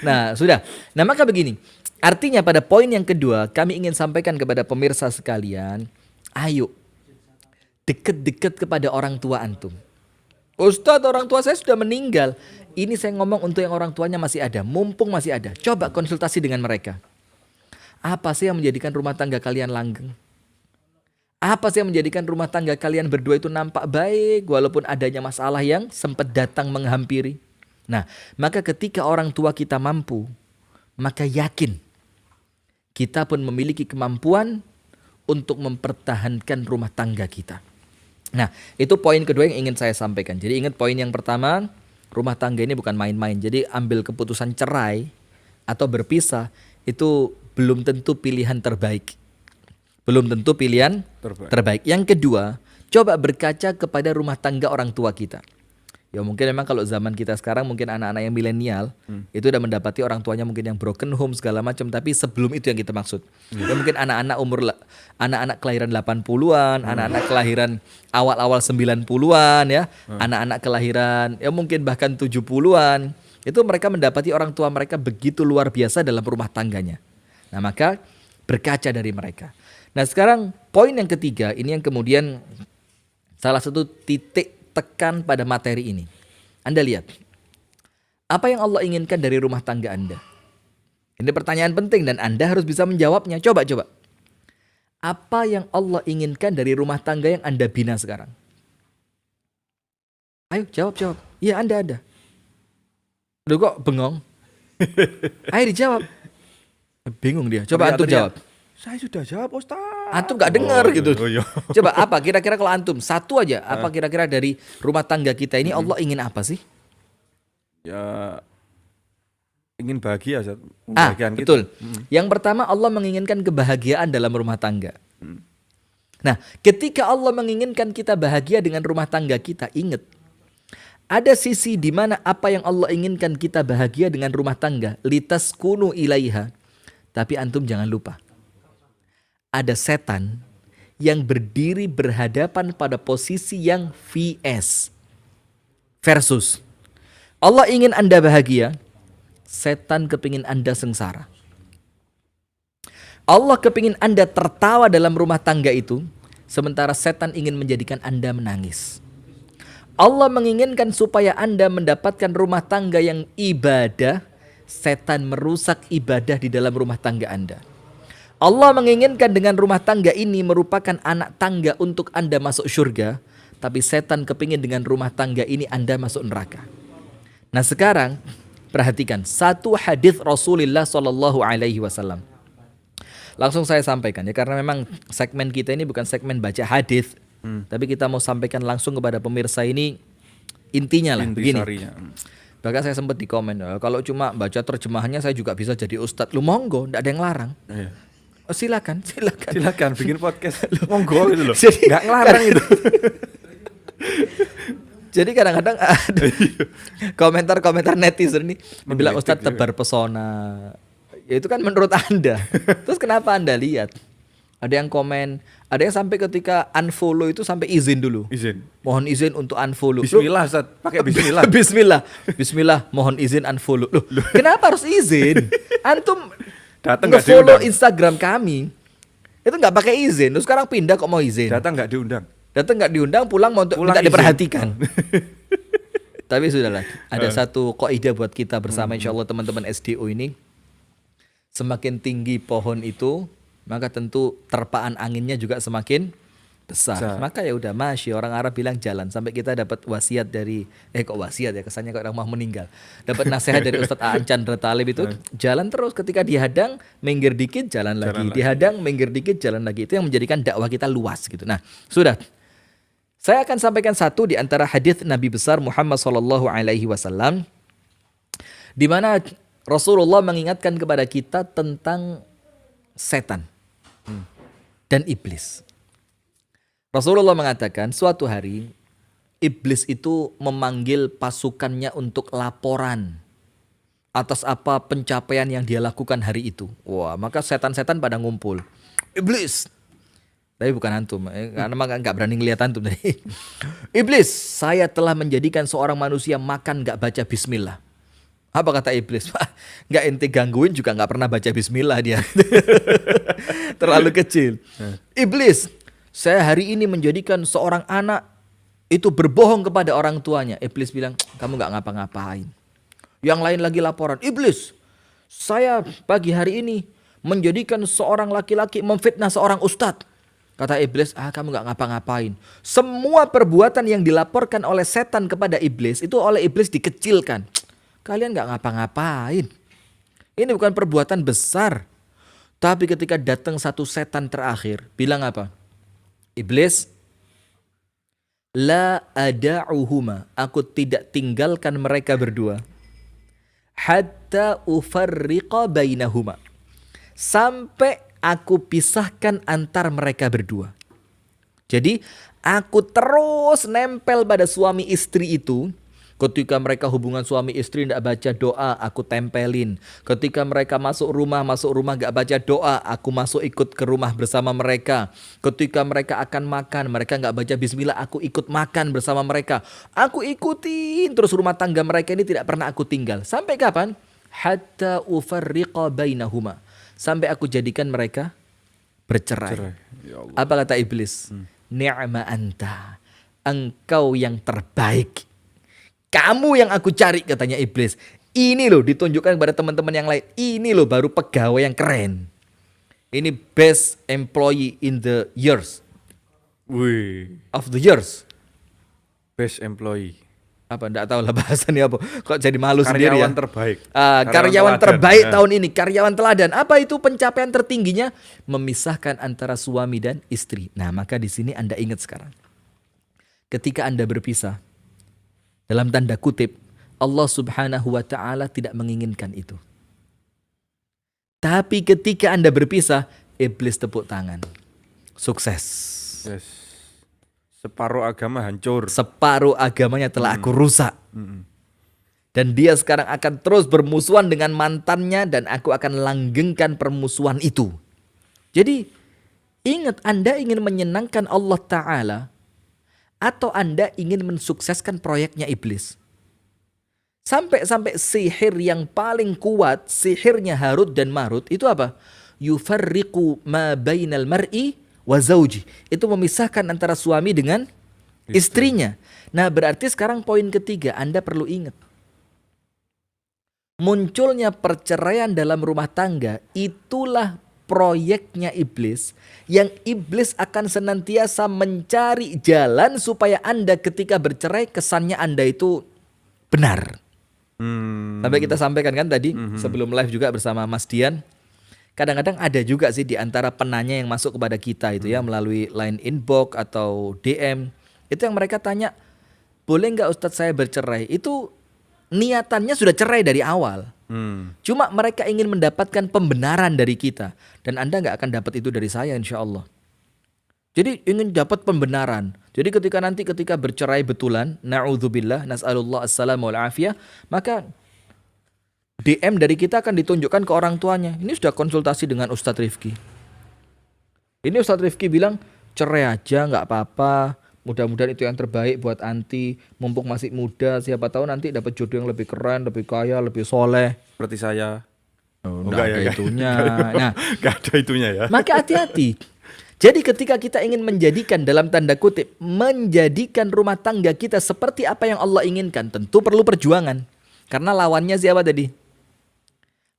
Nah sudah. Nah maka begini. Artinya pada poin yang kedua kami ingin sampaikan kepada pemirsa sekalian. Ayo deket-deket kepada orang tua antum. Ustadz, orang tua saya sudah meninggal. Ini saya ngomong untuk yang orang tuanya masih ada. Mumpung masih ada, coba konsultasi dengan mereka. Apa sih yang menjadikan rumah tangga kalian langgeng? Apa sih yang menjadikan rumah tangga kalian berdua itu nampak baik walaupun adanya masalah yang sempat datang menghampiri? Nah, maka ketika orang tua kita mampu, maka yakin kita pun memiliki kemampuan untuk mempertahankan rumah tangga kita. Nah, itu poin kedua yang ingin saya sampaikan. Jadi ingat poin yang pertama, rumah tangga ini bukan main-main. Jadi ambil keputusan cerai atau berpisah itu belum tentu pilihan terbaik. Belum tentu pilihan terbaik. Yang kedua, coba berkaca kepada rumah tangga orang tua kita. Ya mungkin memang kalau zaman kita sekarang mungkin anak-anak yang milenial itu udah mendapati orang tuanya mungkin yang broken home segala macam, tapi sebelum itu yang kita maksud. Ya mungkin anak-anak kelahiran 80-an, anak-anak kelahiran awal-awal 90-an ya, anak-anak kelahiran ya mungkin bahkan 70-an. Itu mereka mendapati orang tua mereka begitu luar biasa dalam rumah tangganya. Nah, maka berkaca dari mereka. Nah, sekarang poin yang ketiga ini yang kemudian salah satu titik tekan pada materi ini. Anda lihat, apa yang Allah inginkan dari rumah tangga Anda? Ini pertanyaan penting dan Anda harus bisa menjawabnya. Coba. Apa yang Allah inginkan dari rumah tangga yang Anda bina sekarang? Ayo jawab. Iya, Anda ada. Aduh kok bengong? Ayo dijawab. Bingung dia. Coba antum jawab. Saya sudah jawab Ustaz. Antum gak dengar gitu. Iya. Coba apa kira-kira kalau antum satu aja, apa kira-kira dari rumah tangga kita ini Allah ingin apa sih? Ya ingin bahagia, Ustaz. Betul. Yang pertama Allah menginginkan kebahagiaan dalam rumah tangga. Nah, ketika Allah menginginkan kita bahagia dengan rumah tangga kita, ingat ada sisi di mana apa yang Allah inginkan kita bahagia dengan rumah tangga, litaskunu ilaiha. Tapi antum jangan lupa, ada setan yang berdiri berhadapan pada posisi yang versus. Allah ingin Anda bahagia, setan kepingin Anda sengsara. Allah kepingin Anda tertawa dalam rumah tangga itu, sementara setan ingin menjadikan Anda menangis. Allah menginginkan supaya Anda mendapatkan rumah tangga yang ibadah, setan merusak ibadah di dalam rumah tangga Anda. Allah menginginkan dengan rumah tangga ini merupakan anak tangga untuk Anda masuk surga, tapi setan kepingin dengan rumah tangga ini Anda masuk neraka. Nah sekarang perhatikan satu hadis Rasulullah SAW. Langsung saya sampaikan ya, karena memang segmen kita ini bukan segmen baca hadis, tapi kita mau sampaikan langsung kepada pemirsa ini intinya lah. Begini. Bahkan saya sempat di komen, kalau cuma baca terjemahannya saya juga bisa jadi ustadz. Lu monggo, enggak ada yang larang. Oh, silakan. Silakan bikin podcast. Monggo gitu loh. Jadi- Nggak ngelarang itu. Jadi kadang-kadang ada komentar-komentar netizen nih bilang Menggelitik Ustadz tebar pesona. Ya itu kan menurut Anda. Terus kenapa Anda lihat? Ada yang komen, ada yang sampai ketika unfollow itu sampai izin dulu. Izin. Mohon izin untuk unfollow. Bismillah, Ustaz. Pakai bismillah. Bismillah, mohon izin unfollow. Loh, kenapa harus izin? Antum Datang nggak nge-follow diundang. Instagram kami. Itu nggak pakai izin. Terus sekarang pindah kok mau izin. Datang nggak diundang. Datang nggak diundang, pulang mau Pulang minta izin. diperhatikan. Tapi sudahlah, ada satu kaidah buat kita bersama insyaallah teman-teman SDO ini. Semakin tinggi pohon itu, maka tentu terpaan anginnya juga semakin besar. Maka ya udah masya, orang Arab bilang jalan sampai kita dapat wasiat dari kok wasiat ya, kesannya kok orang mau meninggal. Dapat nasihat dari Ustadz Aan Chandra Talib itu, jalan terus, ketika dihadang minggir dikit jalan lagi, dihadang minggir dikit jalan lagi. Itu yang menjadikan dakwah kita luas gitu. Nah, sudah. Saya akan sampaikan satu di antara hadis Nabi besar Muhammad SAW di mana Rasulullah mengingatkan kepada kita tentang setan dan iblis. Rasulullah mengatakan suatu hari iblis itu memanggil pasukannya untuk laporan atas apa pencapaian yang dia lakukan hari itu. Wah, maka setan-setan pada ngumpul. Iblis. Tapi bukan antum, karena nggak berani ngeliat antum tadi. Iblis, saya telah menjadikan seorang manusia makan nggak baca bismillah. Apa kata iblis? Wah, nggak ente gangguin juga nggak pernah baca bismillah dia. Terlalu kecil. Iblis, saya hari ini menjadikan seorang anak itu berbohong kepada orang tuanya. Iblis bilang, kamu nggak ngapa-ngapain. Yang lain lagi laporan, iblis, saya pagi hari ini menjadikan seorang laki-laki memfitnah seorang ustadz. Kata iblis, kamu nggak ngapa-ngapain. Semua perbuatan yang dilaporkan oleh setan kepada iblis itu oleh iblis dikecilkan. Kalian nggak ngapa-ngapain. Ini bukan perbuatan besar. Tapi ketika datang satu setan terakhir, bilang apa? Iblis, la ada'uhuma, aku tidak tinggalkan mereka berdua. Hatta ufarriqa bainahuma, sampai aku pisahkan antar mereka berdua. Jadi aku terus nempel pada suami istri itu. Ketika mereka hubungan suami istri tidak baca doa, aku tempelin. Ketika mereka masuk rumah gak baca doa, aku masuk ikut ke rumah bersama mereka. Ketika mereka akan makan, mereka gak baca bismillah, aku ikut makan bersama mereka. Aku ikutin terus rumah tangga mereka ini tidak pernah aku tinggal. Sampai kapan? Hatta ufarriqa bainahuma, sampai aku jadikan mereka bercerai. Ya Allah. Apa kata iblis? Ni'ma anta, engkau yang terbaik. Kamu yang aku cari, katanya iblis. Ini loh ditunjukkan kepada teman-teman yang lain. Ini loh baru pegawai yang keren. Ini best employee in the years. Wih, Of the years. best employee. Apa enggak tahu lah bahasannya apa. Kok jadi malu sendiri ya. Karyawan terbaik. Karyawan teladan. terbaik tahun ini, karyawan teladan. Apa itu pencapaian tertingginya? Memisahkan antara suami dan istri. Nah, maka di sini Anda ingat sekarang. Ketika Anda berpisah, dalam tanda kutip, Allah Subhanahu wa ta'ala tidak menginginkan itu. Tapi ketika Anda berpisah, iblis tepuk tangan. Sukses. Yes. Separuh agama hancur. Separuh agamanya telah aku rusak. Dan dia sekarang akan terus bermusuhan dengan mantannya dan aku akan langgengkan permusuhan itu. Jadi ingat, Anda ingin menyenangkan Allah Ta'ala atau Anda ingin mensukseskan proyeknya iblis. Sampai sihir yang paling kuat, sihirnya Harut dan Marut itu apa? Yufarriqu ma bainal mar'i wa zawji. Itu memisahkan antara suami dengan istrinya. Nah, berarti sekarang poin ketiga Anda perlu ingat. Munculnya perceraian dalam rumah tangga itulah proyeknya iblis, yang iblis akan senantiasa mencari jalan supaya Anda ketika bercerai kesannya Anda itu benar. Sampai kita sampaikan kan tadi sebelum live juga bersama Mas Dian. Kadang-kadang ada juga sih di antara penanya yang masuk kepada kita itu ya melalui line inbox atau DM. Itu yang mereka tanya, boleh nggak Ustadz saya bercerai? Itu niatannya sudah cerai dari awal. Cuma mereka ingin mendapatkan pembenaran dari kita. Dan Anda nggak akan dapat itu dari saya insya Allah. Jadi ingin dapat pembenaran. Jadi ketika bercerai betulan, na'udzubillah, nas'alullah assalamu wal afiyah, maka DM dari kita akan ditunjukkan ke orang tuanya. Ini sudah konsultasi dengan Ustadz Rifki. Ini Ustadz Rifki bilang, cerai aja nggak apa-apa. Mudah-mudahan itu yang terbaik buat anti. Mumpung masih muda, siapa tahu nanti dapat jodoh yang lebih keren, lebih kaya, lebih soleh. Seperti saya. Nggak ada itunya. Nah, Nggak ada itunya ya. maka hati-hati. Jadi ketika kita ingin menjadikan, dalam tanda kutip, menjadikan rumah tangga kita seperti apa yang Allah inginkan, tentu perlu perjuangan. Karena lawannya siapa tadi?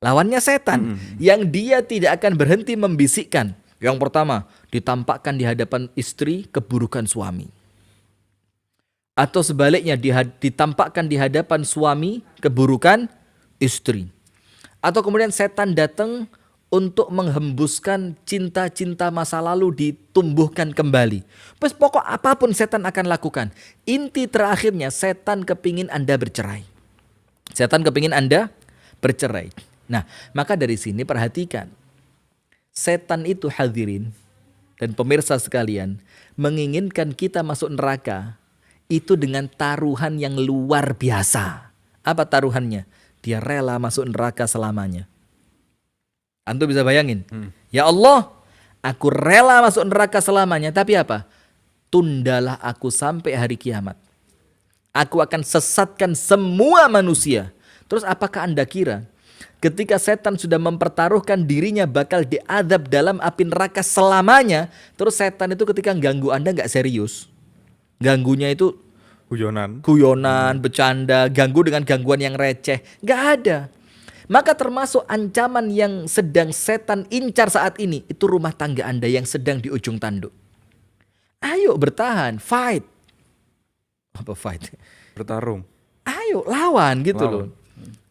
Lawannya setan. Yang dia tidak akan berhenti membisikkan. Yang pertama, ditampakkan di hadapan istri keburukan suami. Atau sebaliknya, ditampakkan di hadapan suami keburukan istri. Atau kemudian setan datang untuk menghembuskan cinta-cinta masa lalu ditumbuhkan kembali. Terus pokok apapun setan akan lakukan. Inti terakhirnya setan kepingin Anda bercerai. Setan kepingin Anda bercerai. Nah, maka dari sini perhatikan. Setan itu hadirin dan pemirsa sekalian menginginkan kita masuk neraka itu dengan taruhan yang luar biasa. Apa taruhannya? Dia rela masuk neraka selamanya. Antum bisa bayangin? Ya Allah, aku rela masuk neraka selamanya. Tapi apa? Tundalah aku sampai hari kiamat. Aku akan sesatkan semua manusia. Terus apakah Anda kira ketika setan sudah mempertaruhkan dirinya bakal diadab dalam api neraka selamanya, terus setan itu ketika ganggu Anda nggak serius. Ganggunya itu guyonan, bercanda, ganggu dengan gangguan yang receh. Nggak ada. Maka termasuk ancaman yang sedang setan incar saat ini, itu rumah tangga Anda yang sedang di ujung tanduk. Ayo bertahan, fight. Apa fight? Bertarung. Ayo lawan gitu loh.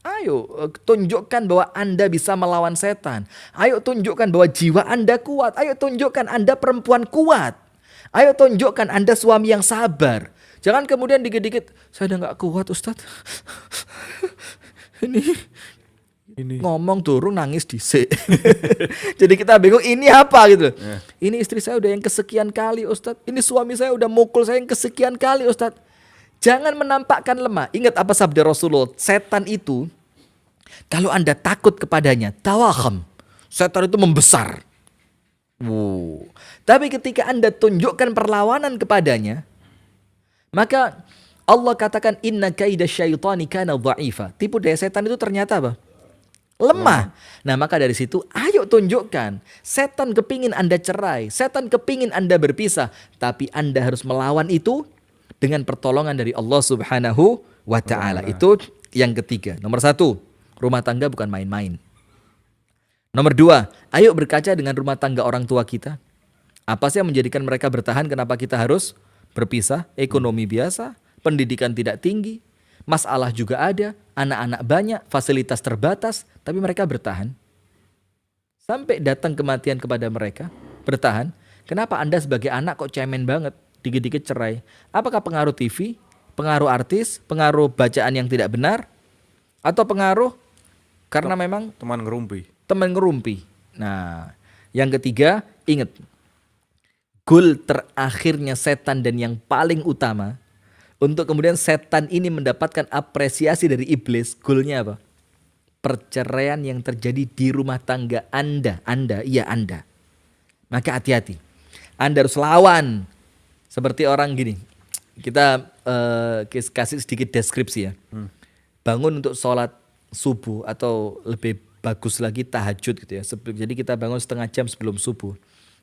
Ayo tunjukkan bahwa Anda bisa melawan setan. Ayo tunjukkan bahwa jiwa Anda kuat. Ayo tunjukkan Anda perempuan kuat. Ayo tunjukkan Anda suami yang sabar. Jangan kemudian dikit-dikit, saya udah gak kuat Ustadz. Ini ngomong turun nangis disik. Jadi kita bingung ini apa gitu. Ini istri saya udah yang kesekian kali Ustadz. Ini suami saya udah mukul saya yang kesekian kali Ustadz. Jangan menampakkan lemah. Ingat apa sabda Rasulullah. Setan itu kalau Anda takut kepadanya, tawaham. Setan itu membesar. Tapi ketika Anda tunjukkan perlawanan kepadanya, maka Allah katakan inna kaida syaitani kana dha'ifa. Tipu daya setan itu ternyata apa? Lemah. Nah maka dari situ ayo tunjukkan. Setan kepingin Anda cerai. Setan kepingin Anda berpisah. Tapi Anda harus melawan itu dengan pertolongan dari Allah subhanahu wa ta'ala. Itu yang ketiga. Nomor 1, rumah tangga bukan main-main. Nomor 2, ayo berkaca dengan rumah tangga orang tua kita. Apa sih yang menjadikan mereka bertahan? Kenapa kita harus berpisah? Ekonomi biasa, pendidikan tidak tinggi, masalah juga ada, anak-anak banyak, fasilitas terbatas, tapi mereka bertahan. Sampai datang kematian kepada mereka, bertahan. Kenapa Anda sebagai anak kok cemen banget, dikit-dikit cerai? Apakah pengaruh TV, pengaruh artis, pengaruh bacaan yang tidak benar, atau pengaruh karena memang teman ngerumpi? Nah, yang ketiga, ingat, goal terakhirnya setan dan yang paling utama, untuk kemudian setan ini mendapatkan apresiasi dari iblis, goalnya apa? Perceraian yang terjadi di rumah tangga Anda. Maka hati-hati. Anda harus lawan. Seperti orang gini. Kita kasih sedikit deskripsi ya. Bangun untuk sholat subuh atau lebih bagus lagi tahajud gitu ya. Jadi kita bangun setengah jam sebelum subuh.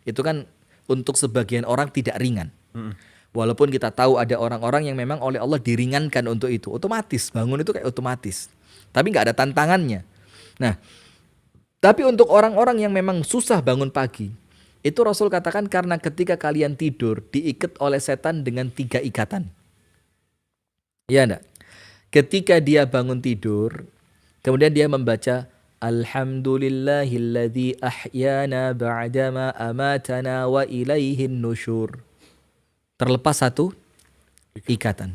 Itu kan untuk sebagian orang tidak ringan. Walaupun kita tahu ada orang-orang yang memang oleh Allah diringankan untuk itu. Otomatis, bangun itu kayak otomatis. Tapi nggak ada tantangannya. Nah, tapi untuk orang-orang yang memang susah bangun pagi, itu Rasul katakan karena ketika kalian tidur diikat oleh setan dengan 3 ikatan. Iya enggak? Ketika dia bangun tidur, kemudian dia membaca Alhamdulillahilladzi ahyana ba'dama amatana wa ilaihin nusyur. Terlepas 1 ikatan.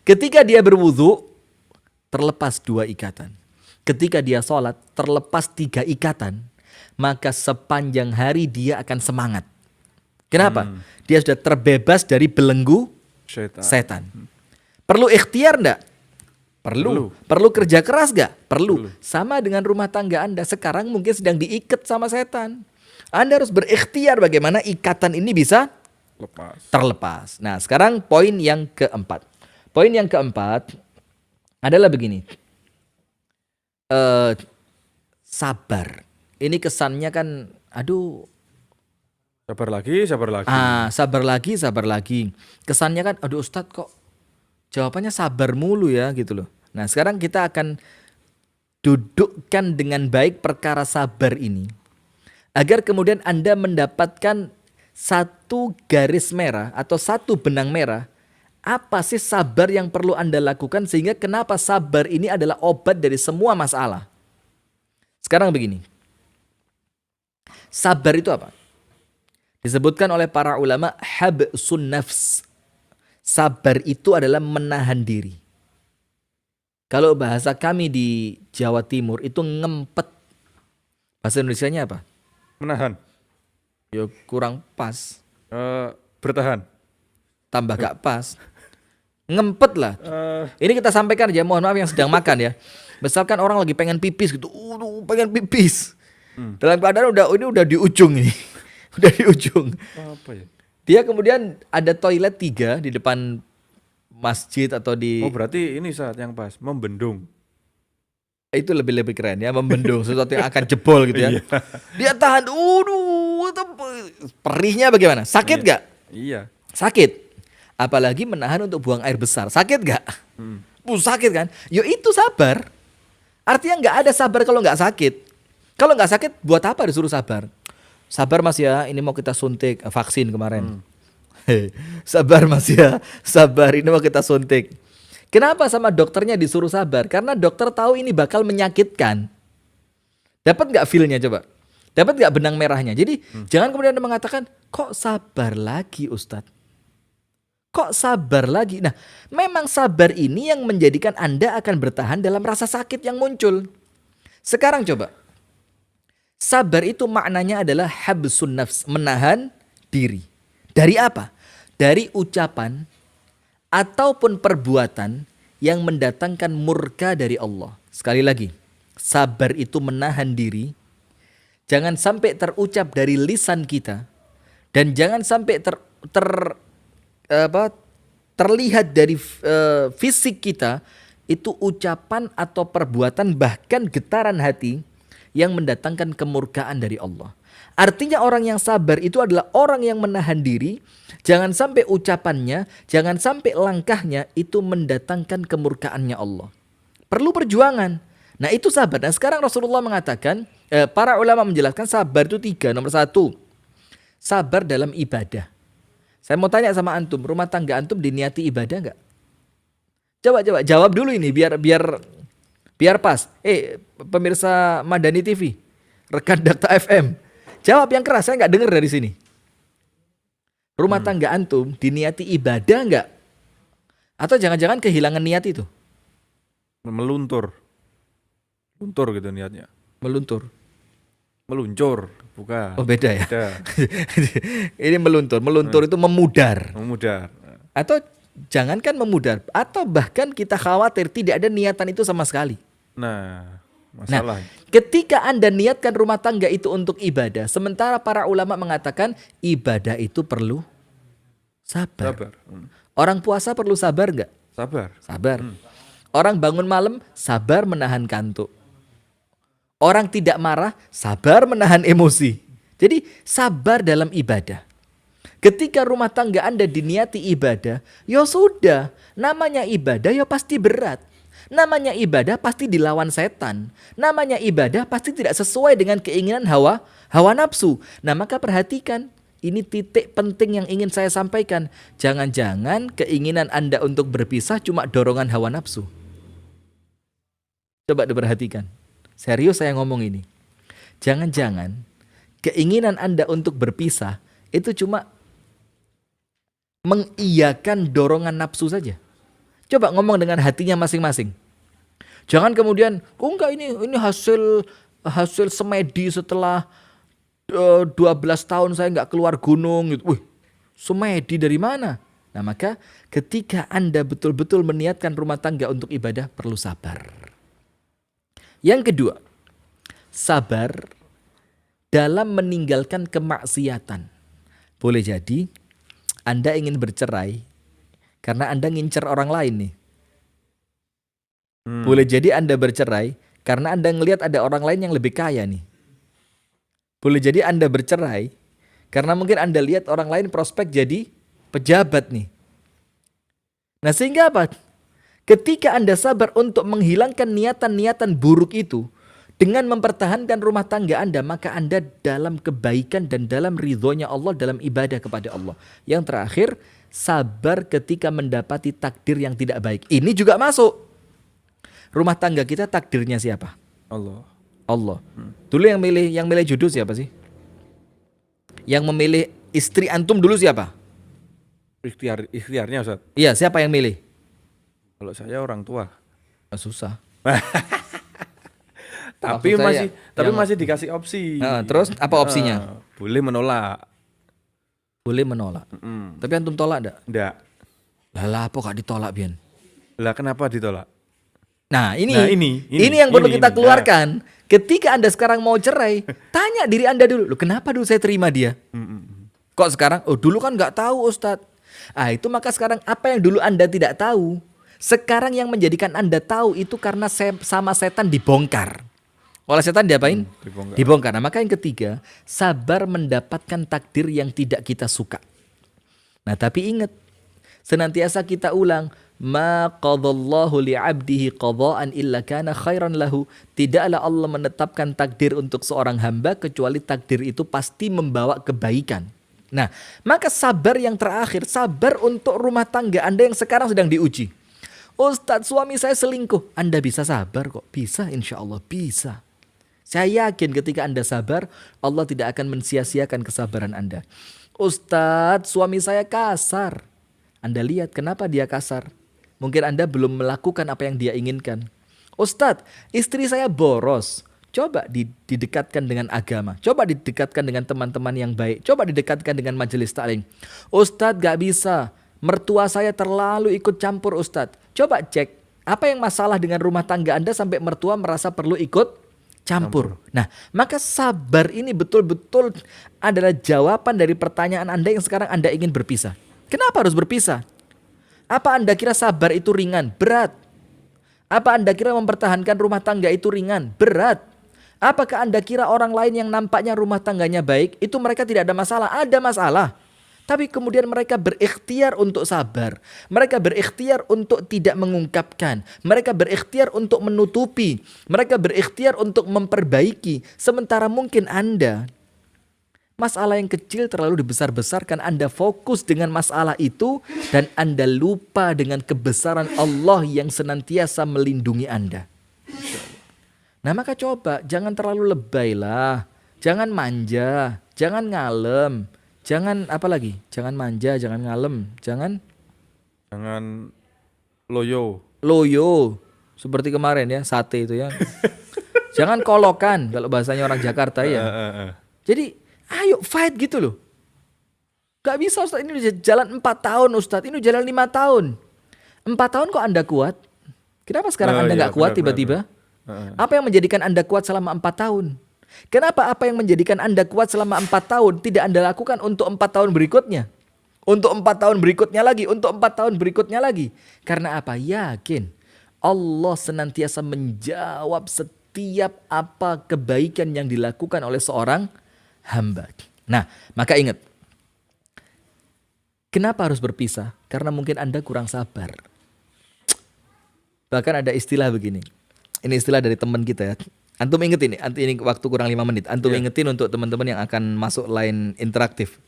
Ketika dia berwudu, terlepas 2 ikatan. ketika dia sholat terlepas 3 ikatan, maka sepanjang hari dia akan semangat. Kenapa? Dia sudah terbebas dari belenggu setan. Perlu ikhtiar enggak? Perlu. Perlu kerja keras enggak? Perlu. Sama dengan rumah tangga Anda sekarang mungkin sedang diikat sama setan. Anda harus berikhtiar bagaimana ikatan ini bisa terlepas. Nah, sekarang poin yang keempat. Poin yang keempat adalah begini. Sabar. Ini kesannya kan, aduh. Sabar lagi. Sabar lagi. Kesannya kan, aduh Ustadz kok jawabannya sabar mulu ya gitu loh. Nah, sekarang kita akan dudukkan dengan baik perkara sabar ini. Agar kemudian Anda mendapatkan satu garis merah atau satu benang merah. Apa sih sabar yang perlu Anda lakukan sehingga kenapa sabar ini adalah obat dari semua masalah. Sekarang begini. Sabar itu apa? Disebutkan oleh para ulama habsun nafs. Sabar itu adalah menahan diri. Kalau bahasa kami di Jawa Timur itu ngempet. Bahasa Indonesianya apa? Menahan. Ya kurang pas. Bertahan. Tambah gak pas. Ngempet lah. Ini kita sampaikan aja, mohon maaf yang sedang makan ya. Misalkan orang lagi pengen pipis gitu. Pengen pipis. Dalam keadaan udah di ujung ini. Udah di ujung. Apa ya? Dia kemudian ada toilet 3 di depan masjid atau di... Oh berarti ini saat yang pas, membendung. Itu lebih keren ya, membendung sesuatu yang akan jebol gitu ya. Dia tahan, perihnya bagaimana? Sakit gak? Iya. Sakit. Apalagi menahan untuk buang air besar. Sakit gak? Sakit kan? Yo itu sabar. Artinya gak ada sabar kalau gak sakit. Kalau gak sakit, buat apa disuruh sabar? Sabar mas ya, ini mau kita suntik vaksin kemarin. Sabar mas ya, sabar ini mau kita suntik. Kenapa sama dokternya disuruh sabar? Karena dokter tahu ini bakal menyakitkan. Dapat gak feel-nya coba? Dapat gak benang merahnya? Jadi jangan kemudian Anda mengatakan, kok sabar lagi Ustadz? Kok sabar lagi? Nah, memang sabar ini yang menjadikan Anda akan bertahan dalam rasa sakit yang muncul. Sekarang coba. Sabar itu maknanya adalah habsun nafs, menahan diri. Dari apa? Dari ucapan ataupun perbuatan yang mendatangkan murka dari Allah. Sekali lagi, sabar itu menahan diri. Jangan sampai terucap dari lisan kita dan jangan sampai terlihat dari fisik kita itu ucapan atau perbuatan bahkan getaran hati yang mendatangkan kemurkaan dari Allah. Artinya orang yang sabar itu adalah orang yang menahan diri. Jangan sampai ucapannya, jangan sampai langkahnya itu mendatangkan kemurkaannya Allah. Perlu perjuangan. Nah itu sabar. Dan sekarang Rasulullah mengatakan, para ulama menjelaskan sabar itu 3. Nomor 1, sabar dalam ibadah. Saya mau tanya sama antum, rumah tangga antum diniati ibadah enggak? Coba jawab dulu ini biar pas. Pemirsa Madani TV, rekan Dakta FM, jawab yang keras, saya nggak dengar dari sini. Rumah tangga antum diniati ibadah nggak? Atau jangan-jangan kehilangan niat itu? Meluntur gitu niatnya. Meluncur, bukan. Oh beda ya? Beda. Ini meluntur itu memudar. Atau jangankan memudar, atau bahkan kita khawatir tidak ada niatan itu sama sekali. Nah, masalah. Ketika Anda niatkan rumah tangga itu untuk ibadah, sementara para ulama mengatakan ibadah itu perlu sabar. Orang puasa perlu sabar nggak? Sabar. Orang bangun malam sabar menahan kantuk. Orang tidak marah sabar menahan emosi. Jadi sabar dalam ibadah. Ketika rumah tangga Anda diniati ibadah, ya sudah, namanya ibadah ya pasti berat. Namanya ibadah pasti dilawan setan. Namanya ibadah pasti tidak sesuai dengan keinginan hawa nafsu. Nah maka perhatikan, ini titik penting yang ingin saya sampaikan. Jangan-jangan keinginan Anda untuk berpisah cuma dorongan hawa nafsu. Coba diperhatikan. Serius saya ngomong ini. Jangan-jangan keinginan Anda untuk berpisah itu cuma mengiyakan dorongan nafsu saja. Coba ngomong dengan hatinya masing-masing. Jangan kemudian, oh enggak ini hasil semedi setelah 12 tahun saya enggak keluar gunung gitu. Wih, semedi dari mana? Nah, maka ketika Anda betul-betul meniatkan rumah tangga untuk ibadah, perlu sabar. Yang kedua, sabar dalam meninggalkan kemaksiatan. Boleh jadi Anda ingin bercerai karena Anda ngincer orang lain nih. Boleh jadi Anda bercerai karena Anda ngelihat ada orang lain yang lebih kaya nih. Boleh jadi Anda bercerai karena mungkin Anda lihat orang lain prospek jadi pejabat nih. Nah, sehingga apa? Ketika Anda sabar untuk menghilangkan niatan-niatan buruk itu dengan mempertahankan rumah tangga Anda, maka Anda dalam kebaikan dan dalam ridhonya Allah dalam ibadah kepada Allah. Yang terakhir, sabar ketika mendapati takdir yang tidak baik. Ini juga masuk. Rumah tangga kita takdirnya siapa? Allah. Dulu yang milih jodoh siapa sih? Yang memilih istri antum dulu siapa? Ikhtiarnya Ustaz. Iya, siapa yang milih? Kalau saya orang tua. Susah. Tapi masih dikasih opsi. Terus apa opsinya? Boleh menolak. Tapi antum tolak enggak? Enggak. Lah apa gak ditolak, Bian? Lah kenapa ditolak? Nah, ini yang perlu kita keluarkan. Ketika Anda sekarang mau cerai, tanya diri Anda dulu, loh kenapa dulu saya terima dia? Kok sekarang? Oh, dulu kan nggak tahu, Ustadz. Itu maka sekarang apa yang dulu Anda tidak tahu, sekarang yang menjadikan Anda tahu itu karena sama setan dibongkar. Oleh setan diapain? Dibongkar. Nah, maka yang ketiga, sabar mendapatkan takdir yang tidak kita suka. Nah, tapi ingat, senantiasa kita ulang, ma qadallahu li'abdihi qada'an illa kana khairan lahu. Tidaklah Allah menetapkan takdir untuk seorang hamba kecuali takdir itu pasti membawa kebaikan. Nah, maka sabar yang terakhir, sabar untuk rumah tangga Anda yang sekarang sedang diuji. Ustadz, suami saya selingkuh. Anda bisa sabar kok. Bisa, insya Allah bisa. Saya yakin ketika Anda sabar, Allah tidak akan mensia-siakan kesabaran Anda. Ustadz, suami saya kasar. Anda lihat kenapa dia kasar. Mungkin Anda belum melakukan apa yang dia inginkan. Ustadz, istri saya boros. Coba didekatkan dengan agama. Coba didekatkan dengan teman-teman yang baik. Coba didekatkan dengan majelis taklim. Ustadz, gak bisa. Mertua saya terlalu ikut campur, Ustadz. Coba cek. Apa yang masalah dengan rumah tangga Anda sampai mertua merasa perlu ikut campur. Nah, maka sabar ini betul-betul adalah jawaban dari pertanyaan Anda yang sekarang Anda ingin berpisah. Kenapa harus berpisah? Apa Anda kira sabar itu ringan? Berat. Apa Anda kira mempertahankan rumah tangga itu ringan? Berat. Apakah Anda kira orang lain yang nampaknya rumah tangganya baik, itu mereka tidak ada masalah? Ada masalah. Tapi kemudian mereka berikhtiar untuk sabar. Mereka berikhtiar untuk tidak mengungkapkan. Mereka berikhtiar untuk menutupi. Mereka berikhtiar untuk memperbaiki. Sementara mungkin Anda, masalah yang kecil terlalu dibesar-besarkan. Anda fokus dengan masalah itu dan Anda lupa dengan kebesaran Allah yang senantiasa melindungi Anda. Nah, maka coba jangan terlalu lebay lah. Jangan manja, jangan ngalem. Jangan apa lagi? Jangan manja, jangan ngalem, jangan loyo. Seperti kemarin ya, sate itu ya. Jangan kolokan kalau bahasanya orang Jakarta ya. Jadi ayo fight gitu loh. Gak bisa Ustadz, ini udah jalan 4 tahun Ustadz, ini udah jalan 5 tahun. 4 tahun kok Anda kuat? Kenapa sekarang Anda gak kuat tiba-tiba? Apa yang menjadikan Anda kuat selama 4 tahun? Kenapa apa yang menjadikan Anda kuat selama 4 tahun tidak Anda lakukan untuk 4 tahun berikutnya? Untuk 4 tahun berikutnya lagi, untuk 4 tahun berikutnya lagi. Karena apa? Yakin Allah senantiasa menjawab setiap apa kebaikan yang dilakukan oleh seorang hamba. Nah, maka ingat, kenapa harus berpisah? Karena mungkin Anda kurang sabar. Bahkan ada istilah begini. Ini istilah dari teman kita ya. Antum inget ini waktu kurang 5 menit. Antum ingetin untuk teman-teman yang akan masuk line interaktif.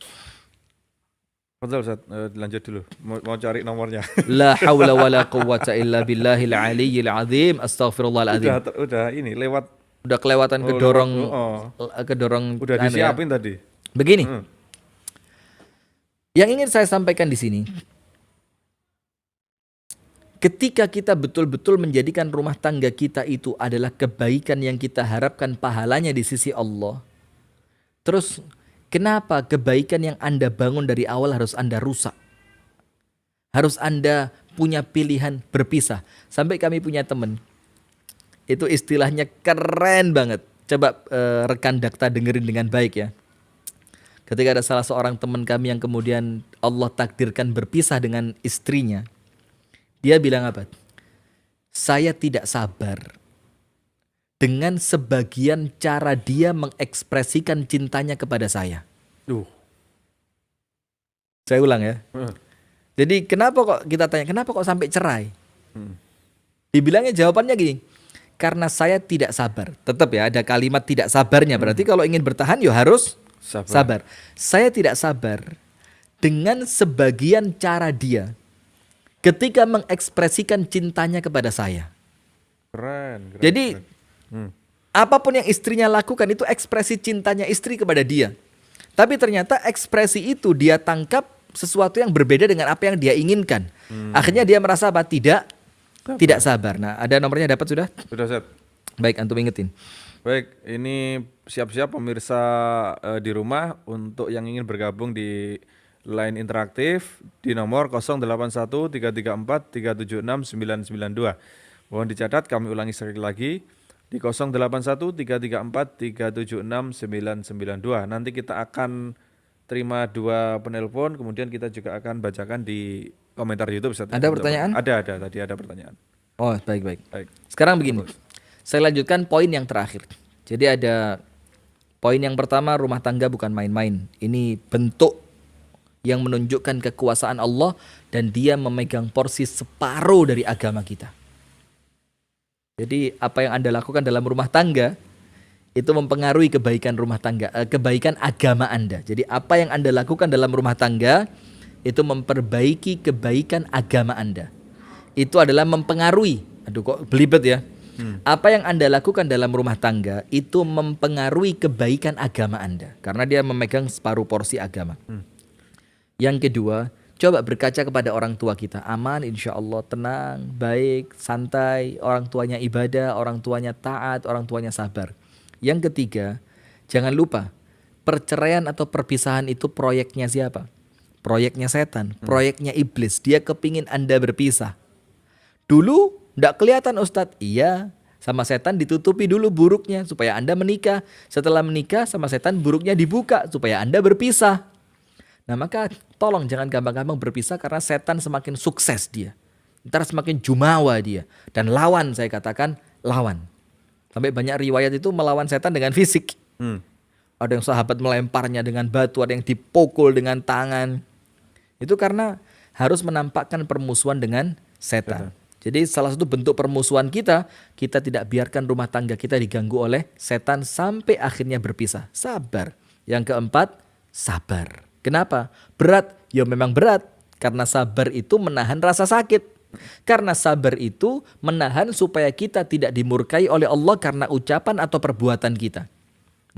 Betul Ustaz, lanjut dulu. Mau cari nomornya. La haula wala quwwata illa billahil aliyyil azim. Astaghfirullahaladzim. Udah ini lewat. Udah kelewatan kedorong. Udah disiapin tadi. Begini. Yang ingin saya sampaikan di sini. Ketika kita betul-betul menjadikan rumah tangga kita itu adalah kebaikan yang kita harapkan pahalanya di sisi Allah. Terus kenapa kebaikan yang Anda bangun dari awal harus Anda rusak? Harus Anda punya pilihan berpisah. Sampai kami punya teman, itu istilahnya keren banget. Coba rekan Dakta dengerin dengan baik ya. Ketika ada salah seorang teman kami yang kemudian Allah takdirkan berpisah dengan istrinya, dia bilang apa? Saya tidak sabar dengan sebagian cara dia mengekspresikan cintanya kepada saya. Saya ulang ya. Jadi kenapa kok kita tanya, kenapa kok sampai cerai? Dibilangnya jawabannya gini, karena saya tidak sabar. Tetap ya ada kalimat tidak sabarnya, berarti kalau ingin bertahan ya harus sabar. Saya tidak sabar dengan sebagian cara dia ketika mengekspresikan cintanya kepada saya. Keren. Jadi apapun yang istrinya lakukan itu ekspresi cintanya istri kepada dia. Tapi ternyata ekspresi itu dia tangkap sesuatu yang berbeda dengan apa yang dia inginkan. Akhirnya dia merasa apa? Tidak sabar. Nah, ada nomornya dapat sudah? Sudah, Set. Baik, antum ingetin. Baik, ini siap-siap pemirsa di rumah untuk yang ingin bergabung di line interaktif di nomor 081334376992. Mohon dicatat, kami ulangi sekali lagi di 081334376992. Nanti kita akan terima 2 penelpon, kemudian kita juga akan bacakan di komentar YouTube. Ada pertanyaan? Ada, tadi ada pertanyaan. Oh, baik. Baik. Sekarang begini, saya lanjutkan poin yang terakhir. Jadi ada poin yang pertama, rumah tangga bukan main-main. Ini bentuk yang menunjukkan kekuasaan Allah dan dia memegang porsi separuh dari agama kita. Jadi apa yang Anda lakukan dalam rumah tangga itu mempengaruhi kebaikan rumah tangga, kebaikan agama Anda. Jadi apa yang Anda lakukan dalam rumah tangga itu memperbaiki kebaikan agama Anda. Itu adalah mempengaruhi. Aduh kok belibet ya. Apa yang Anda lakukan dalam rumah tangga itu mempengaruhi kebaikan agama Anda karena dia memegang separuh porsi agama. Yang kedua, coba berkaca kepada orang tua kita. Aman, insya Allah, tenang, baik, santai. Orang tuanya ibadah, orang tuanya taat, orang tuanya sabar. Yang ketiga, jangan lupa, perceraian atau perpisahan itu proyeknya siapa? Proyeknya setan, proyeknya iblis. Dia kepingin Anda berpisah. Dulu tidak kelihatan Ustadz. Iya, sama setan ditutupi dulu buruknya supaya Anda menikah. Setelah menikah sama setan buruknya dibuka supaya Anda berpisah. Nah maka tolong jangan gampang-gampang berpisah karena setan semakin sukses dia. Ntar semakin jumawa dia. Dan lawan, saya katakan lawan. Sampai banyak riwayat itu melawan setan dengan fisik. Ada yang sahabat melemparnya dengan batu, ada yang dipukul dengan tangan. Itu karena harus menampakkan permusuhan dengan setan. Jadi salah satu bentuk permusuhan kita tidak biarkan rumah tangga kita diganggu oleh setan sampai akhirnya berpisah. Sabar. Yang keempat, sabar. Kenapa? Berat? Ya memang berat. Karena sabar itu menahan rasa sakit. Karena sabar itu menahan supaya kita tidak dimurkai oleh Allah karena ucapan atau perbuatan kita.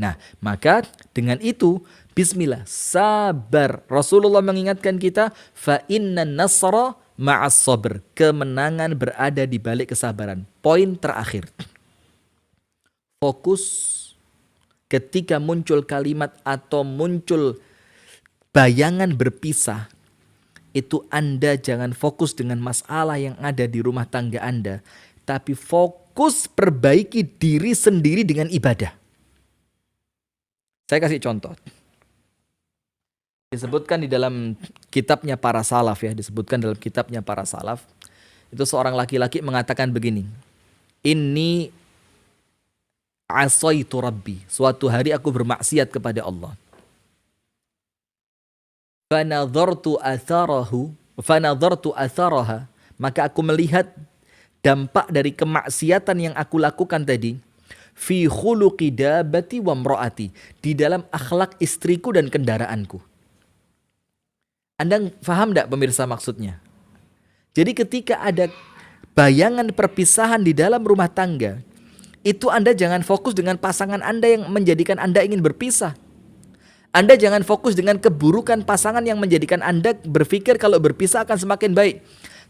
Nah, maka dengan itu, bismillah, sabar. Rasulullah mengingatkan kita, fa inna nasra ma'as sabr. Kemenangan berada di balik kesabaran. Poin terakhir. Fokus ketika muncul kalimat atau muncul bayangan berpisah, itu Anda jangan fokus dengan masalah yang ada di rumah tangga Anda, tapi fokus perbaiki diri sendiri dengan ibadah. Saya kasih contoh. Disebutkan di dalam kitabnya para salaf ya, itu seorang laki-laki mengatakan begini, Inni asaitu rabbi, suatu hari aku bermaksiat kepada Allah. Fanadhartu atharaha, maka aku melihat dampak dari kemaksiatan yang aku lakukan tadi, fi khuluqi dabati wa mraati, di dalam akhlak istriku dan kendaraanku. Anda paham enggak pemirsa maksudnya? Jadi ketika ada bayangan perpisahan di dalam rumah tangga, itu Anda jangan fokus dengan pasangan Anda yang menjadikan Anda ingin berpisah. Anda jangan fokus dengan keburukan pasangan yang menjadikan Anda berpikir kalau berpisah akan semakin baik.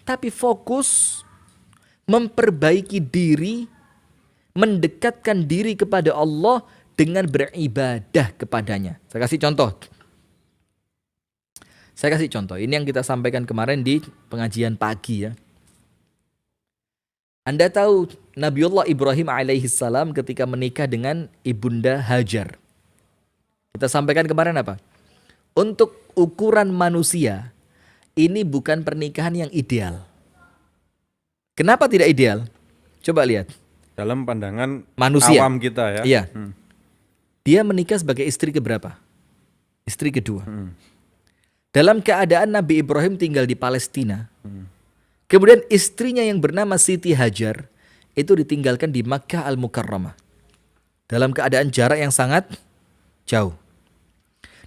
Tapi fokus memperbaiki diri, mendekatkan diri kepada Allah dengan beribadah kepadanya. Saya kasih contoh. Ini yang kita sampaikan kemarin di pengajian pagi ya. Anda tahu Nabiullah Ibrahim alaihissalam ketika menikah dengan ibunda Hajar. Kita sampaikan kemarin apa? Untuk ukuran manusia, ini bukan pernikahan yang ideal. Kenapa tidak ideal? Coba lihat. Dalam pandangan Manusia. awam kita ya. Iya. Dia menikah sebagai istri keberapa? Istri kedua. Dalam keadaan Nabi Ibrahim tinggal di Palestina. Kemudian istrinya yang bernama Siti Hajar itu ditinggalkan di Makkah Al-Mukarramah. Dalam keadaan jarak yang sangat jauh.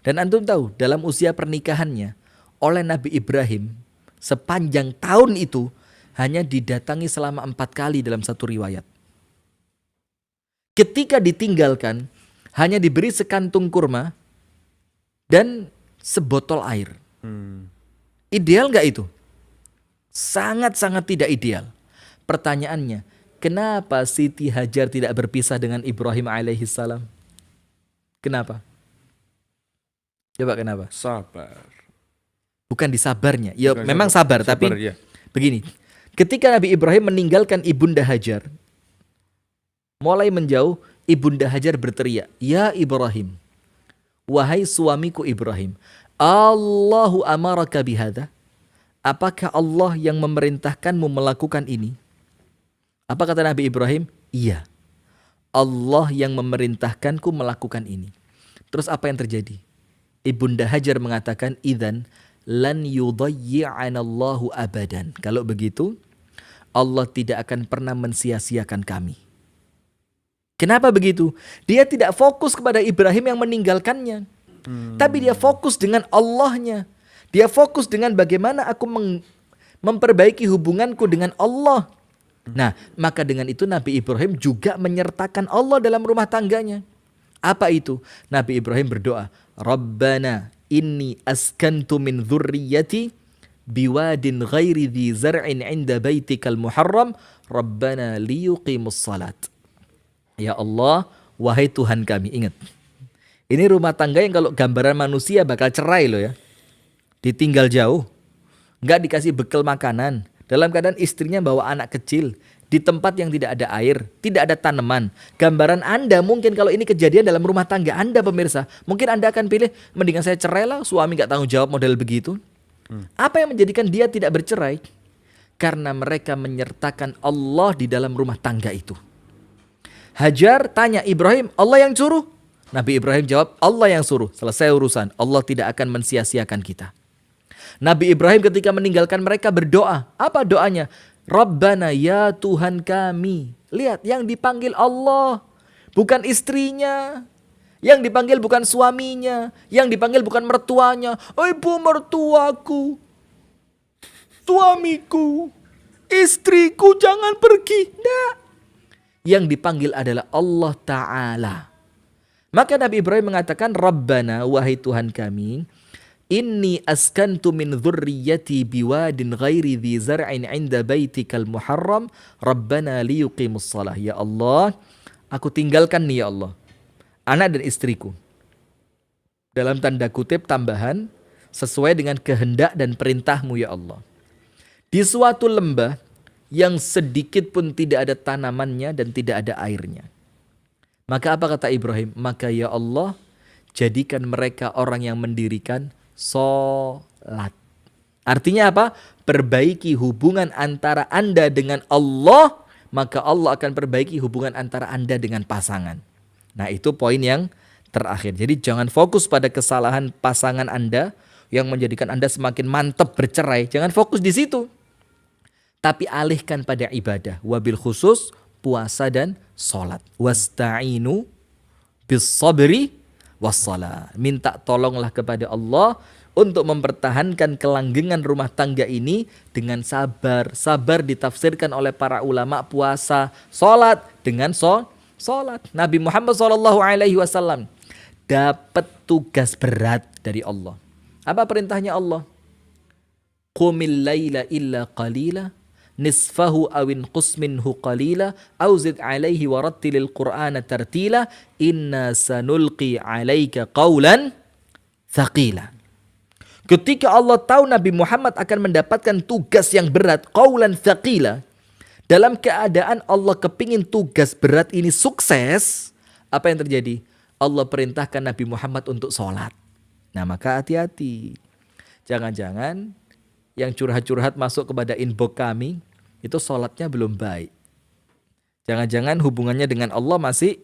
Dan antum tahu dalam usia pernikahannya oleh Nabi Ibrahim sepanjang tahun itu hanya didatangi selama 4 kali dalam satu riwayat. Ketika ditinggalkan hanya diberi sekantung kurma dan sebotol air. Ideal nggak itu? Sangat-sangat tidak ideal. Pertanyaannya, kenapa Siti Hajar tidak berpisah dengan Ibrahim alaihissalam? Kenapa? Coba kenapa? Sabar. Bukan di sabarnya. Ya Bukan memang sabar, tapi ya. begini. Ketika Nabi Ibrahim meninggalkan ibunda Hajar, mulai menjauh, ibunda Hajar berteriak, "Ya Ibrahim, wahai suamiku Ibrahim, Allahu amaraka bihadza?" Apakah Allah yang memerintahkanmu melakukan ini? Apa kata Nabi Ibrahim? Iya. Allah yang memerintahkanku melakukan ini. Terus apa yang terjadi? Ibunda Hajar mengatakan, "Idzan lan yudayyi'anallahu abadan." Kalau begitu, Allah tidak akan pernah mensia-siakan kami. Kenapa begitu? Dia tidak fokus kepada Ibrahim yang meninggalkannya. Tapi dia fokus dengan Allahnya. Dia fokus dengan bagaimana aku memperbaiki hubunganku dengan Allah. Nah, maka dengan itu Nabi Ibrahim juga menyertakan Allah dalam rumah tangganya. Apa itu? Nabi Ibrahim berdoa, "Rabbana inni askantu min dzurriyyati biwadin ghairi dzi zar'in 'inda baitikal muharram, Rabbana liyuqimus salat." Ya Allah, wahai Tuhan kami, ingat. Ini rumah tangga yang kalau gambaran manusia bakal cerai loh ya. Ditinggal jauh, nggak dikasih bekal makanan, dalam keadaan istrinya bawa anak kecil, di tempat yang tidak ada air, tidak ada tanaman. Gambaran Anda mungkin kalau ini kejadian dalam rumah tangga Anda pemirsa, mungkin Anda akan pilih, mendingan saya cerai lah, suami nggak tanggung jawab model begitu. Apa yang menjadikan dia tidak bercerai? Karena mereka menyertakan Allah di dalam rumah tangga itu. Hajar tanya Ibrahim, Allah yang suruh? Nabi Ibrahim jawab, Allah yang suruh. Selesai urusan, Allah tidak akan mensia-siakan kita. Nabi Ibrahim ketika meninggalkan mereka berdoa. Apa doanya? Rabbana ya Tuhan kami. Lihat, yang dipanggil Allah, bukan istrinya. Yang dipanggil bukan suaminya. Yang dipanggil bukan mertuanya. Ibu mertuaku, suamiku, istriku, jangan pergi. Nah. Yang dipanggil adalah Allah Ta'ala. Maka Nabi Ibrahim mengatakan, Rabbana, wahai Tuhan kami, inni askantu min dzurriyyati biwadin ghairi dzi zar'in 'inda baitikal muharram, Rabbana liyuqimus shalah. Ya Allah, aku tinggalkan nih ya Allah, anak dan istriku. Dalam tanda kutip tambahan, sesuai dengan kehendak dan perintahmu ya Allah. Di suatu lembah yang sedikit pun tidak ada tanamannya dan tidak ada airnya. Maka apa kata Ibrahim? Maka ya Allah, jadikan mereka orang yang mendirikan sholat. Artinya apa? Perbaiki hubungan antara Anda dengan Allah, maka Allah akan perbaiki hubungan antara Anda dengan pasangan. Nah, itu poin yang terakhir. Jadi jangan fokus pada kesalahan pasangan Anda yang menjadikan Anda semakin mantap bercerai. Jangan fokus di situ. Tapi alihkan pada ibadah. Wabil khusus puasa dan sholat. Wasta'inu bis sabri wassalah. Minta tolonglah kepada Allah untuk mempertahankan kelanggengan rumah tangga ini dengan sabar. Sabar ditafsirkan oleh para ulama puasa, sholat dengan sholat. Nabi Muhammad SAW dapat tugas berat dari Allah. Apa perintahnya Allah? Qumil laila illa qalila nisfahu awin qusminhu qalila au zid alaihi warattilil qur'ana tartila inna sanulqi alaika qawlan thaqila. Ketika Allah tahu Nabi Muhammad akan mendapatkan tugas yang berat, qawlan thaqila, dalam keadaan Allah kepingin tugas berat ini sukses, apa yang terjadi? Allah perintahkan Nabi Muhammad untuk sholat. Nah maka hati-hati. Jangan-jangan yang curhat-curhat masuk kepada inbox kami, itu sholatnya belum baik. Jangan-jangan hubungannya dengan Allah masih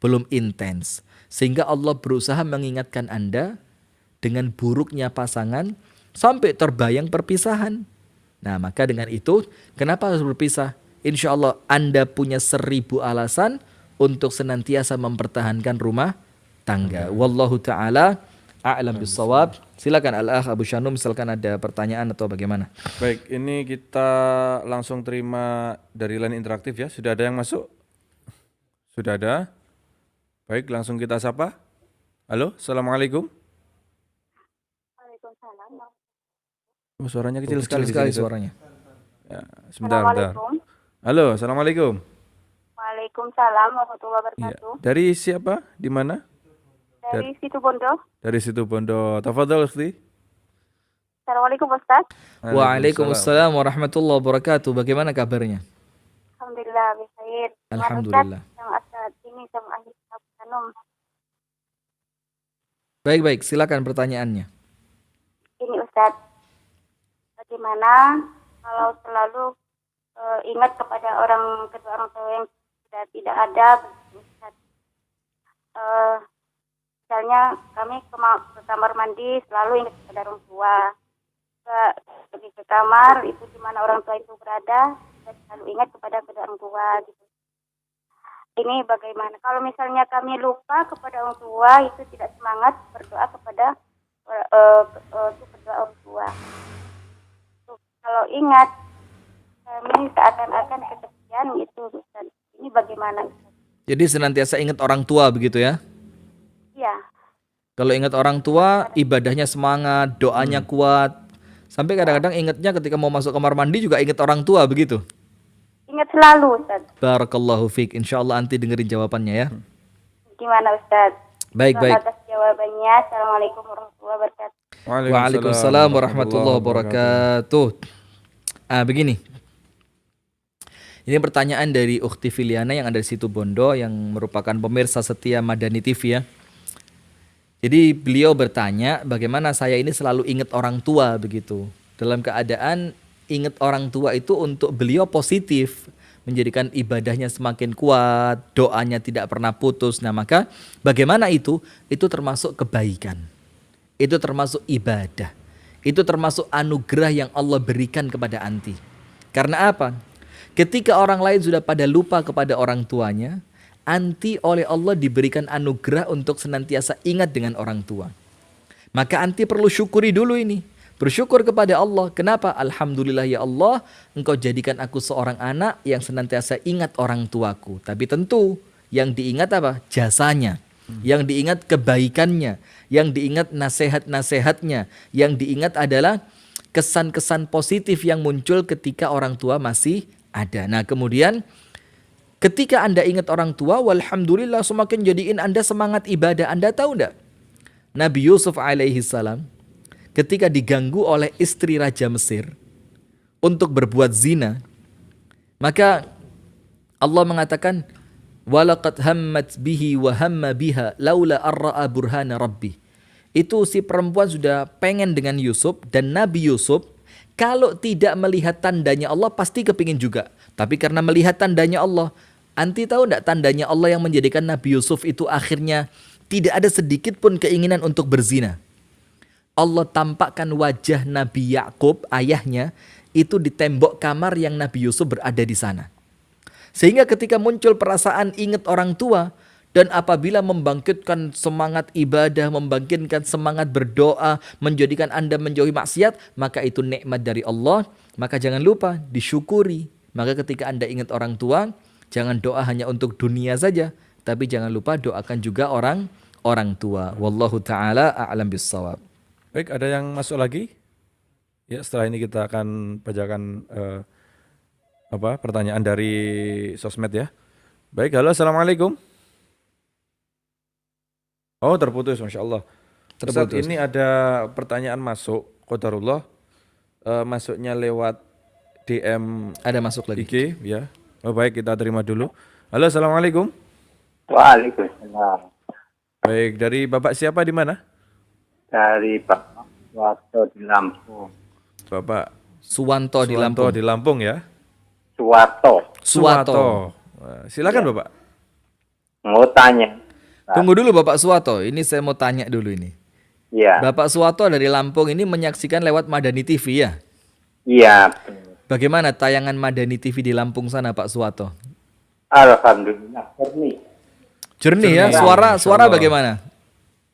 belum intens. Sehingga Allah berusaha mengingatkan Anda dengan buruknya pasangan sampai terbayang perpisahan. Nah maka dengan itu, kenapa harus berpisah? Insya Allah Anda punya 1000 alasan untuk senantiasa mempertahankan rumah tangga. Wallahu ta'ala a'lam bissawab. Silakan Al-Akh Abu Syanum, misalkan ada pertanyaan atau bagaimana. Baik, ini kita langsung terima dari line interaktif ya. Sudah ada yang masuk? Sudah ada? Baik, langsung kita sapa. Halo, Assalamualaikum. Waalaikumsalam. Oh, suaranya kecil sekali di sekali sini, Ustaz. suaranya. Ya, sebentar. Halo, Assalamualaikum. Waalaikumsalam warahmatullahi Ya. wabarakatuh. Dari siapa? Di mana? Dari Situ Bondo. Dari situ Bondo. Tafadhol, Ukhti. Assalamualaikum Ustaz. Waalaikumsalam warahmatullahi wabarakatuh. Bagaimana kabarnya? Alhamdulillah baik. Alhamdulillah. Yang asal ini sama ahli Hanum. Baik, silakan pertanyaannya. Ini Ustaz, bagaimana kalau selalu ingat kepada kedua orang tua yang sudah tidak ada, Ustaz? Misalnya kami ke kamar mandi selalu ingat kepada orang tua. Pergi ke kamar itu di mana orang tua itu berada, kita selalu ingat kepada kedua orang tua gitu. Ini bagaimana? Kalau misalnya kami lupa kepada orang tua, itu tidak semangat berdoa kepada kedua orang tua. Kalau ingat, kami seakan-akan kesepian itu, Ustaz. Ini bagaimana, Ustaz? Jadi senantiasa ingat orang tua begitu ya? Iya. Kalau ingat orang tua, ibadahnya semangat, doanya kuat. Sampai kadang-kadang ingatnya ketika mau masuk kamar mandi juga ingat orang tua begitu. Ingat selalu, Ustaz. Barakallahu fiik. Insyaallah anti dengerin jawabannya ya. Gimana, Ustaz? Baik. Atas jawabannya. Assalamualaikum warahmatullahi wabarakatuh. Waalaikumsalam warahmatullahi wabarakatuh. Begini. Ini pertanyaan dari Ukhti Filiana yang ada di Situ Bondo yang merupakan pemirsa setia Madani TV ya. Jadi beliau bertanya bagaimana saya ini selalu ingat orang tua begitu. Dalam keadaan ingat orang tua itu untuk beliau positif. Menjadikan ibadahnya semakin kuat, doanya tidak pernah putus. Nah maka bagaimana itu? Itu termasuk kebaikan. Itu termasuk ibadah. Itu termasuk anugerah yang Allah berikan kepada anti. Karena apa? Ketika orang lain sudah pada lupa kepada orang tuanya, anti oleh Allah diberikan anugerah untuk senantiasa ingat dengan orang tua. Maka anti perlu syukuri dulu ini. Bersyukur kepada Allah. Kenapa? Alhamdulillah ya Allah, Engkau jadikan aku seorang anak yang senantiasa ingat orang tuaku. Tapi tentu yang diingat apa? Jasanya. Yang diingat kebaikannya. Yang diingat nasihat-nasihatnya. Yang diingat adalah kesan-kesan positif yang muncul ketika orang tua masih ada. Nah kemudian ketika Anda ingat orang tua, walhamdulillah semakin jadiin Anda semangat ibadah. Anda tahu enggak? Nabi Yusuf alaihi salam ketika diganggu oleh istri Raja Mesir untuk berbuat zina, maka Allah mengatakan, walaqad hammat bihi wa hamma biha laula arra'a burhana rabbi. Itu si perempuan sudah pengen dengan Yusuf, dan Nabi Yusuf kalau tidak melihat tandanya Allah pasti kepingin juga. Tapi karena melihat tandanya Allah, anti tahu enggak tandanya Allah yang menjadikan Nabi Yusuf itu akhirnya tidak ada sedikit pun keinginan untuk berzina. Allah tampakkan wajah Nabi Yakub, ayahnya, itu di tembok kamar yang Nabi Yusuf berada di sana. Sehingga ketika muncul perasaan ingat orang tua, dan apabila membangkitkan semangat ibadah, membangkitkan semangat berdoa, menjadikan Anda menjauhi maksiat, maka itu nikmat dari Allah. Maka jangan lupa disyukuri. Maka ketika Anda ingat orang tua, jangan doa hanya untuk dunia saja, tapi jangan lupa doakan juga orang tua. Wallahu ta'ala a'lam bissawab. Baik, ada yang masuk lagi? Ya, setelah ini kita akan bacakan pertanyaan dari sosmed ya. Baik, halo, assalamualaikum. Oh, terputus, masya Allah. Ustaz, Terputus. ini ada pertanyaan masuk, qadarullah, masuknya lewat DM Ada masuk lagi. IG ya. Oh, baik, kita terima dulu. Halo, assalamualaikum. Waalaikumsalam. Baik, dari Bapak siapa di mana? Dari Pak Suwarto di Lampung. Bapak Suwanto di Suwanto Lampung. di Lampung ya. Suwarto, Suwato. Silakan Bapak. mau tanya. Tunggu dulu Bapak Suwato, ini saya mau tanya dulu ini. Iya, Bapak Suwato dari Lampung ini menyaksikan lewat Madani TV ya? iya. Bagaimana tayangan Madani TV di Lampung sana Pak Suwato? Alhamdulillah. Jernih. Jernih ya, Jernih. suara Masya suara Allah. bagaimana?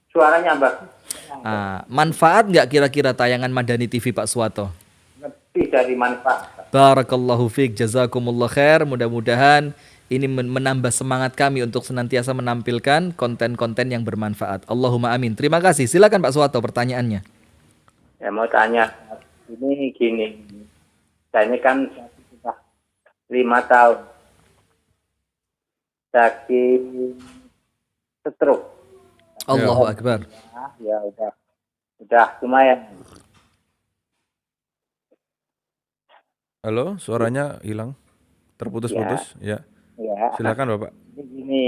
Suaranya bagus. Manfaat nggak kira-kira tayangan Madani TV Pak Suwato? Lebih dari manfaat. Barakallahu fiik, jazakumullah khair. Mudah-mudahan ini menambah semangat kami untuk senantiasa menampilkan konten-konten yang bermanfaat. Allahumma amin. Terima kasih. Silakan Pak Suwato pertanyaannya. Ya mau tanya. Ini gini. Saya ini kan sudah 5 tahun. Sakit stroke. Allahu akbar. Ya udah lumayan. Halo, suaranya hilang. Terputus-putus ya. Ya. Silakan Bapak. Ini gini,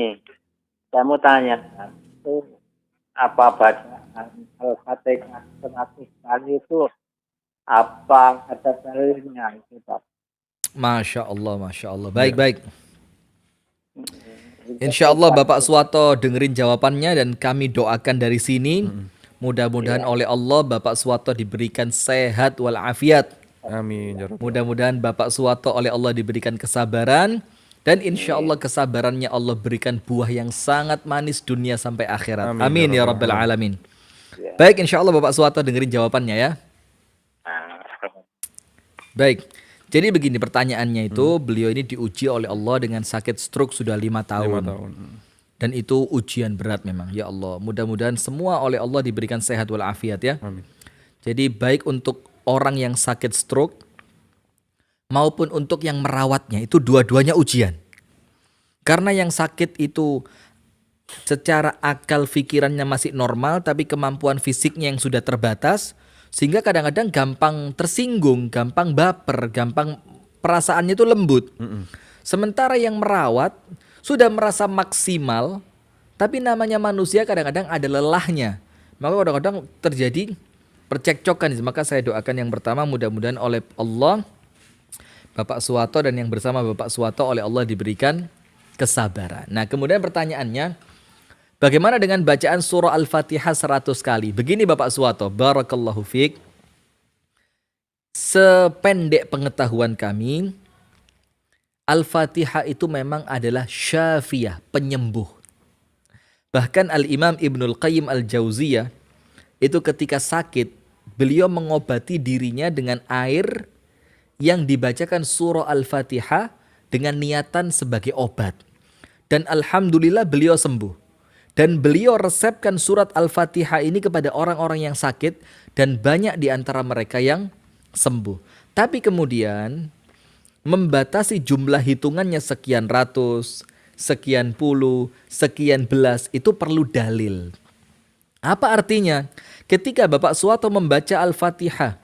saya mau tanya, itu apa bacaan Al-Fatihah 100 kali itu apa ada dalilnya itu Pak? Masya Allah, Masya Allah. Baik-baik. Insya Allah Bapak Suwato dengerin jawabannya dan kami doakan dari sini. Mudah-mudahan oleh Allah Bapak Suwato diberikan sehat walafiat. Amin ya Rabbal. Mudah-mudahan Bapak Suwato oleh Allah diberikan kesabaran. Dan insya Allah kesabarannya Allah berikan buah yang sangat manis dunia sampai akhirat. Amin, Amin ya ya Rabbal Rabbal Alamin. Baik, insya Allah Bapak Suwato dengerin jawabannya ya. Baik, jadi begini pertanyaannya itu, beliau ini diuji oleh Allah dengan sakit stroke sudah 5 5 tahun. tahun. Dan itu ujian berat memang, ya Allah. Mudah-mudahan semua oleh Allah diberikan sehat walafiat ya. Amin. Jadi baik untuk orang yang sakit stroke maupun untuk yang merawatnya, itu dua-duanya ujian. Karena yang sakit itu secara akal pikirannya masih normal, tapi kemampuan fisiknya yang sudah terbatas, sehingga kadang-kadang gampang tersinggung, gampang baper, gampang perasaannya itu lembut. Sementara yang merawat sudah merasa maksimal, tapi namanya manusia kadang-kadang ada lelahnya. Maka kadang-kadang terjadi percekcokan. Maka saya doakan yang pertama mudah-mudahan oleh Allah Bapak Suwato dan yang bersama Bapak Suwato oleh Allah diberikan kesabaran. Nah, kemudian pertanyaannya, bagaimana dengan bacaan surah Al-Fatihah 100 kali? Begini Bapak Suwato, barakallahu fiik. Sependek pengetahuan kami, Al-Fatihah itu memang adalah syafiyah, penyembuh. Bahkan Al-Imam Ibnul Qayyim Al-Jauziyah itu ketika sakit, beliau mengobati dirinya dengan air yang dibacakan surah Al-Fatihah dengan niatan sebagai obat. Dan alhamdulillah beliau sembuh. Dan beliau resepkan surat Al-Fatihah ini kepada orang-orang yang sakit dan banyak di antara mereka yang sembuh. Tapi kemudian membatasi jumlah hitungannya sekian ratus, sekian puluh, sekian belas itu perlu dalil. Apa artinya? Ketika Bapak Suwato membaca Al-Fatihah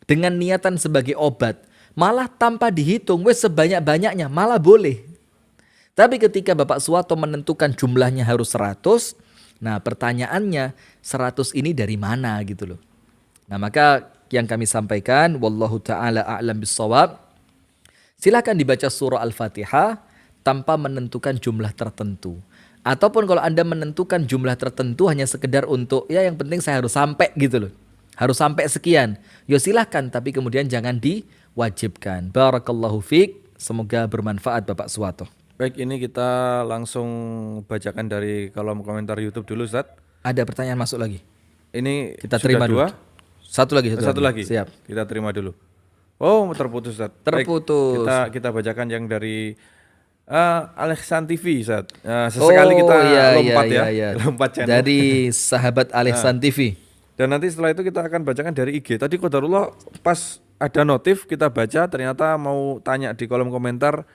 dengan niatan sebagai obat, malah tanpa dihitung, wes sebanyak-banyaknya, malah boleh. Tapi ketika Bapak Suwato menentukan jumlahnya harus 100, nah pertanyaannya 100 ini dari mana gitu loh. Nah maka yang kami sampaikan, wallahu ta'ala a'lam bissawab, silakan dibaca surah Al-Fatihah tanpa menentukan jumlah tertentu. Ataupun kalau Anda menentukan jumlah tertentu hanya sekedar untuk, ya yang penting saya harus sampai gitu loh. Harus sampai sekian. Ya silahkan, tapi kemudian jangan diwajibkan. Barakallahu fiik. Semoga bermanfaat Bapak Suwato. Baik, ini kita langsung bacakan dari kolom komentar YouTube dulu, Ustaz. Ada pertanyaan masuk lagi? Ini Kita sudah terima dulu. 2. Satu lagi. Siap. Kita terima dulu. Oh, terputus, Ustaz. Baik, Terputus. kita bacakan yang dari Alexan TV, Ustaz. Sesekali kita lompat ya. Lompat channel. Dari sahabat Alexan TV. Dan nanti setelah itu kita akan bacakan dari IG. Tadi qadarullah pas ada notif kita baca ternyata mau tanya di kolom komentar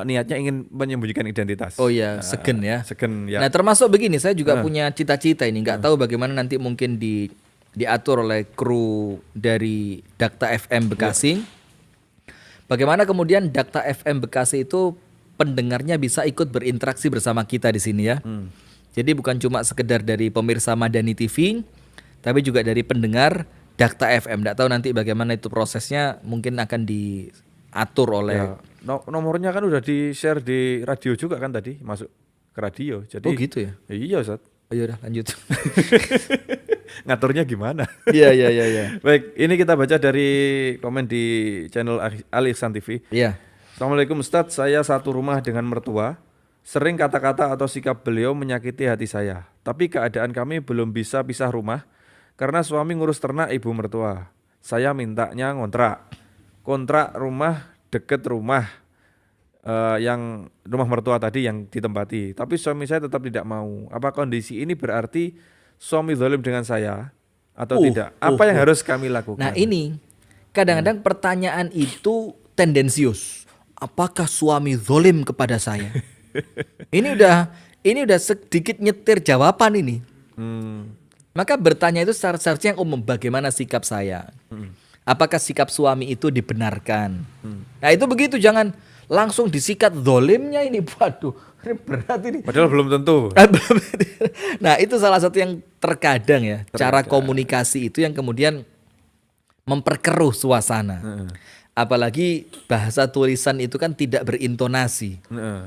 niatnya ingin menyembunyikan identitas. Oh iya, segen ya. Segen ya. Nah termasuk begini, saya juga punya cita-cita ini, nggak tahu bagaimana nanti mungkin diatur oleh kru dari Dakta FM Bekasi. Bagaimana kemudian Dakta FM Bekasi itu pendengarnya bisa ikut berinteraksi bersama kita di sini ya. Jadi bukan cuma sekedar dari pemirsa Madani TV, tapi juga dari pendengar Dakta FM. Nggak tahu nanti bagaimana itu prosesnya, mungkin akan diatur oleh. Ya, nomornya kan udah di-share di radio juga kan tadi, masuk ke radio. Jadi, Oh gitu ya? Iya Ustaz. Oh iya udah lanjut. Ngaturnya gimana? Iya. Baik, ini kita baca dari komen di channel Al Ihsan TV. Iya. Assalamualaikum Ustadz, saya satu rumah dengan mertua. Sering kata-kata atau sikap beliau menyakiti hati saya. Tapi keadaan kami belum bisa pisah rumah karena suami ngurus ternak ibu mertua. Saya mintanya ngontrak. Kontrak rumah deket rumah yang rumah mertua tadi yang ditempati. Tapi suami saya tetap tidak mau. Apa kondisi ini berarti suami zalim dengan saya atau tidak? Apa yang harus kami lakukan? Nah ini kadang-kadang pertanyaan itu tendensius. Apakah suami zalim kepada saya? Ini udah sedikit nyetir jawaban ini. Maka bertanya itu seharusnya yang umum, bagaimana sikap saya? Apakah sikap suami itu dibenarkan? Nah itu begitu, jangan langsung disikat zolimnya ini. Waduh, ini berat ini. Padahal belum tentu. Nah itu salah satu yang terkadang ya, cara komunikasi itu yang kemudian memperkeruh suasana. Apalagi bahasa tulisan itu kan tidak berintonasi.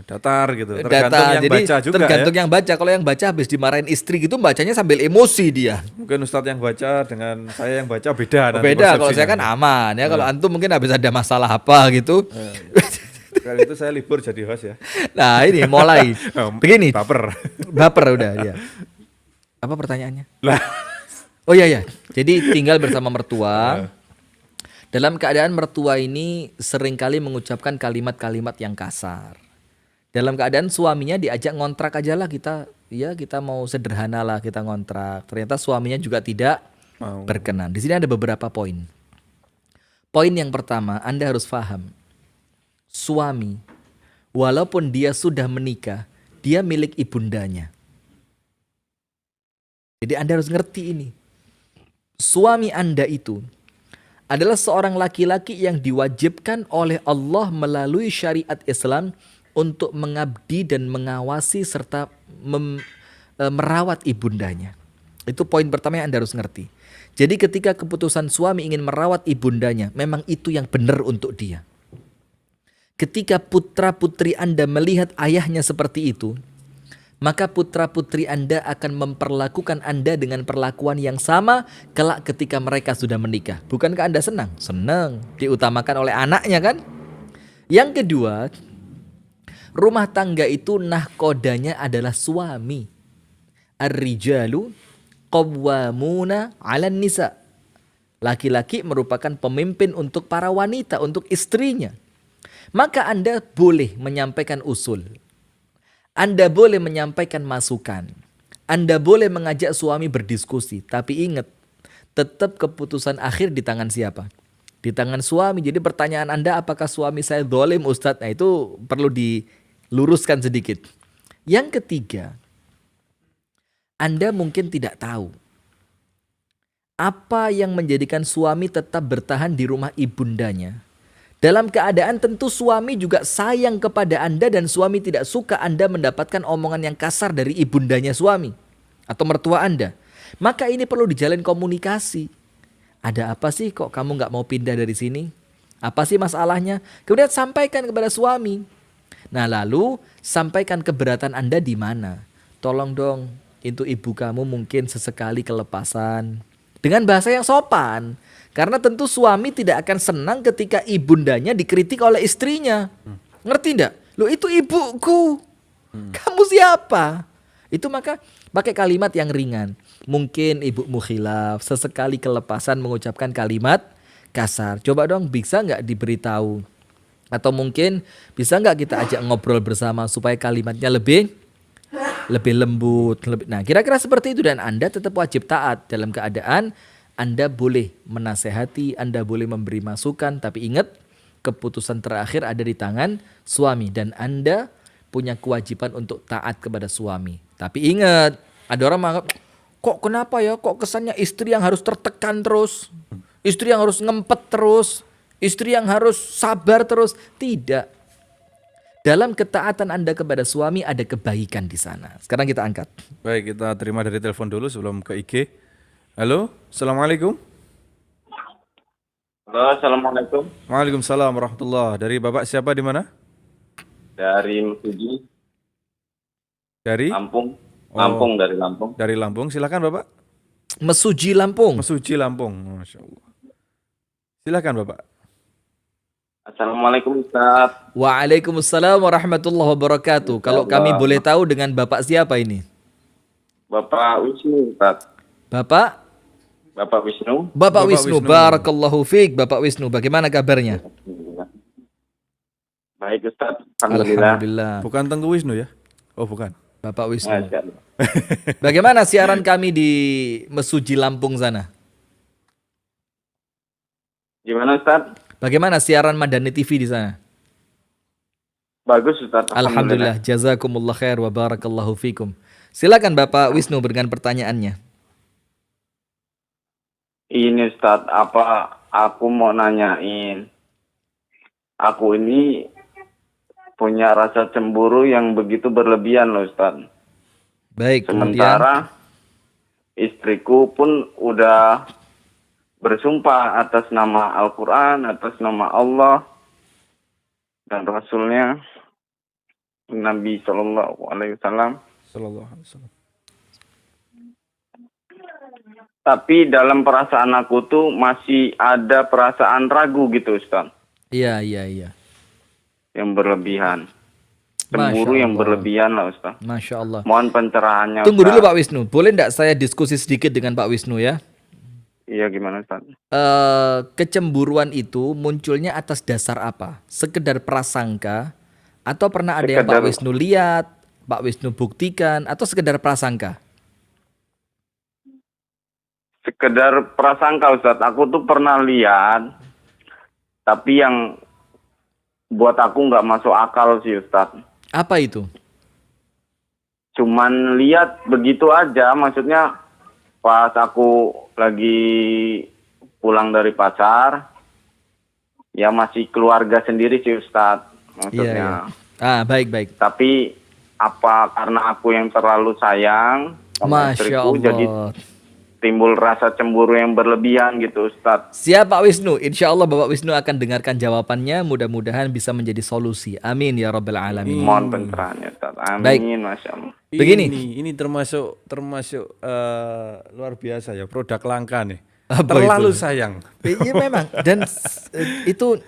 Datar gitu. Tergantung yang jadi baca juga tergantung ya. yang baca. Kalau yang baca habis dimarahin istri gitu, bacanya sambil emosi dia. Mungkin Ustadz yang baca dengan saya yang baca beda. nanti Beda, kalau persepsinya. saya kan aman ya. Kalau antum mungkin habis ada masalah apa gitu. Kali itu saya libur jadi host ya. Nah ini mulai. Begini. Baper udah dia. Apa pertanyaannya? Lah. Oh iya. Jadi tinggal bersama mertua. Dalam keadaan mertua ini seringkali mengucapkan kalimat-kalimat yang kasar. Dalam keadaan suaminya diajak ngontrak aja lah kita mau sederhana lah kita ngontrak. Ternyata suaminya juga tidak berkenan. Di sini ada beberapa poin. Poin yang pertama, Anda harus paham. Suami, walaupun dia sudah menikah, dia milik ibundanya. Jadi Anda harus ngerti ini. Suami Anda itu adalah seorang laki-laki yang diwajibkan oleh Allah melalui syariat Islam untuk mengabdi dan mengawasi serta merawat ibundanya. Itu poin pertama yang Anda harus ngerti. Jadi ketika keputusan suami ingin merawat ibundanya, memang itu yang benar untuk dia. Ketika putra-putri Anda melihat ayahnya seperti itu, maka putra-putri Anda akan memperlakukan Anda dengan perlakuan yang sama kelak ketika mereka sudah menikah. Bukankah Anda senang? Senang. Diutamakan oleh anaknya kan? Yang kedua, rumah tangga itu nahkodanya adalah suami. Ar-rijalu qawwamuna 'alan nisa. Laki-laki merupakan pemimpin untuk para wanita, untuk istrinya. Maka Anda boleh menyampaikan usul. Anda boleh menyampaikan masukan. Anda boleh mengajak suami berdiskusi. Tapi ingat, tetap keputusan akhir di tangan siapa? Di tangan suami. Jadi pertanyaan Anda, apakah suami saya zalim Ustadz? Nah itu perlu diluruskan sedikit. Yang ketiga, Anda mungkin tidak tahu apa yang menjadikan suami tetap bertahan di rumah ibundanya. Dalam keadaan tentu suami juga sayang kepada Anda dan suami tidak suka Anda mendapatkan omongan yang kasar dari ibundanya suami atau mertua Anda. Maka ini perlu dijalin komunikasi. Ada apa sih kok kamu nggak mau pindah dari sini? Apa sih masalahnya? Kemudian sampaikan kepada suami. Nah lalu sampaikan keberatan Anda di mana. Tolong dong, itu ibu kamu mungkin sesekali kelepasan. Dengan bahasa yang sopan. Karena tentu suami tidak akan senang ketika ibundanya dikritik oleh istrinya. Ngerti enggak? Loh itu ibuku. Kamu siapa? Itu maka pakai kalimat yang ringan. Mungkin ibumu khilaf, sesekali kelepasan mengucapkan kalimat kasar. Coba dong bisa nggak diberitahu? Atau mungkin bisa nggak kita ajak ngobrol bersama supaya kalimatnya lebih lembut. Nah kira-kira seperti itu dan Anda tetap wajib taat dalam keadaan Anda boleh menasehati, Anda boleh memberi masukan, tapi ingat keputusan terakhir ada di tangan suami dan Anda punya kewajiban untuk taat kepada suami. Tapi ingat, ada orang menganggap, kok kenapa ya, kok kesannya istri yang harus tertekan terus, istri yang harus ngempet terus, istri yang harus sabar terus. Tidak. Dalam ketaatan Anda kepada suami ada kebaikan di sana. Sekarang kita angkat. Baik, kita terima dari telepon dulu sebelum ke IG. Halo, Assalamualaikum. Halo, Assalamualaikum. Waalaikumsalam warahmatullah. Dari Bapak siapa di mana? Dari Mesuji, Dari Lampung. Oh. Lampung, dari Lampung. Dari Lampung. Silakan Bapak. Mesuji Lampung. Mesuji Lampung. Masya Allah. Silakan Bapak. Assalamualaikum, Ustaz. Waalaikumsalam warahmatullahi wabarakatuh. Kalau kami boleh tahu dengan Bapak siapa ini? Bapak Wisnu, Ustaz. Bapak? Bapak Wisnu. Bapak Bapak Wisnu. Wisnu. Barakallahu fiik. Bapak Wisnu, bagaimana kabarnya? Baik, Ustaz. Alhamdulillah. Alhamdulillah. Bukan Tengku Wisnu ya? Oh bukan. Bapak Wisnu. Masya Allah. Bagaimana siaran kami di Mesuji Lampung sana? Gimana, Ustaz? Bagaimana siaran Madani TV di sana? Bagus, Ustaz. Alhamdulillah. Jazakumullah khair wa barakallahu fikum. Silakan Bapak Wisnu dengan pertanyaannya. Ini, Ustaz, apa aku mau nanyain. Aku ini punya rasa cemburu yang begitu berlebihan loh, Ustaz. Baik, kemudian Sementara istriku pun udah bersumpah atas nama Al-Quran, atas nama Allah dan Rasulnya Nabi Sallallahu Alaihi Wasallam. Sallallahu alaihi wasallam. Tapi dalam perasaan aku tuh masih ada perasaan ragu gitu, Ustaz. iya. Yang berlebihan. Masya Cemburu yang Allah. berlebihan lah, Ustaz. Masya Allah. Mohon pencerahannya, Tunggu dulu Ustaz. Pak Wisnu. Boleh enggak saya diskusi sedikit dengan Pak Wisnu ya? Iya, gimana, Ustaz? Kecemburuan itu munculnya atas dasar apa? Sekedar prasangka atau pernah ada yang Pak Sekedar- Wisnu lihat, Pak Wisnu buktikan atau sekedar prasangka? Sekedar prasangka, Ustaz. Aku tuh pernah lihat, tapi yang buat aku nggak masuk akal sih, Ustaz. Apa itu? Cuman lihat begitu aja, maksudnya pas aku lagi pulang dari pasar, ya masih keluarga sendiri sih, Ustaz. Maksudnya. Baik. Tapi apa karena aku yang terlalu sayang sama Masya istriku, jadi Allah. timbul rasa cemburu yang berlebihan gitu, Ustaz. Siap Pak Wisnu. Insya Allah Bapak Wisnu akan dengarkan jawabannya. Mudah-mudahan bisa menjadi solusi. Amin ya Rabbal Alamin. Mohon pencerahannya, Ustaz. Baik. Amin, Masya Allah. Begini. Ini termasuk luar biasa ya, produk langka nih. Apa Terlalu itu? sayang. Iya memang. Dan itu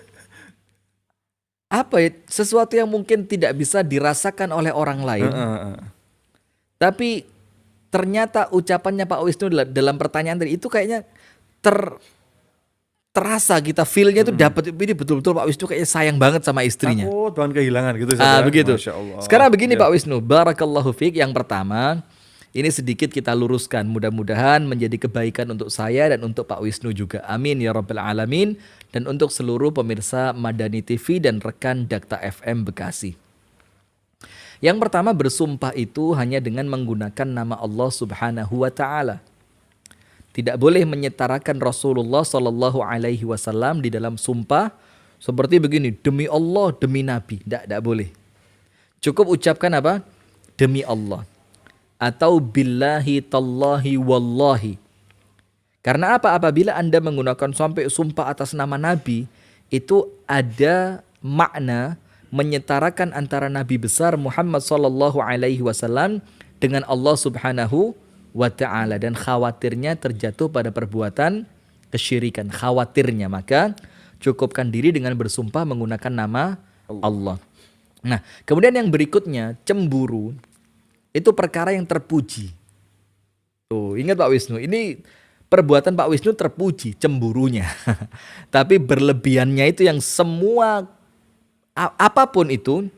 apa ya? Sesuatu yang mungkin tidak bisa dirasakan oleh orang lain. Tapi ternyata ucapannya Pak Wisnu dalam pertanyaan tadi itu kayaknya terasa kita feel-nya itu dapat ini betul-betul Pak Wisnu kayaknya sayang banget sama istrinya. Takut Tuhan kehilangan gitu saja. Begitu. Masya Allah. Sekarang begini Ya. Pak Wisnu, barakallahu fiik. Yang pertama, ini sedikit kita luruskan. Mudah-mudahan menjadi kebaikan untuk saya dan untuk Pak Wisnu juga. Amin ya Rabbal Alamin. Dan untuk seluruh pemirsa Madani TV dan rekan Dakta FM Bekasi. Yang pertama, bersumpah itu hanya dengan menggunakan nama Allah Subhanahu wa Ta'ala. Tidak boleh menyetarakan Rasulullah Sallallahu Alaihi Wasallam di dalam sumpah seperti begini, demi Allah, demi Nabi. Tidak boleh. Cukup ucapkan apa? Demi Allah. Atau billahi tallahi wallahi. Karena apa? Apabila Anda menggunakan sampai sumpah atas nama Nabi, itu ada makna menyetarakan antara Nabi besar Muhammad Sallallahu Alaihi Wasallam dengan Allah Subhanahu wa Ta'ala, dan khawatirnya terjatuh pada perbuatan kesyirikan, khawatirnya. Maka cukupkan diri dengan bersumpah menggunakan nama Allah. Nah, kemudian yang berikutnya, cemburu itu perkara yang terpuji. Tuh, ingat Pak Wisnu, ini perbuatan Pak Wisnu terpuji, cemburunya. Tapi berlebihannya itu yang semua, apapun itu,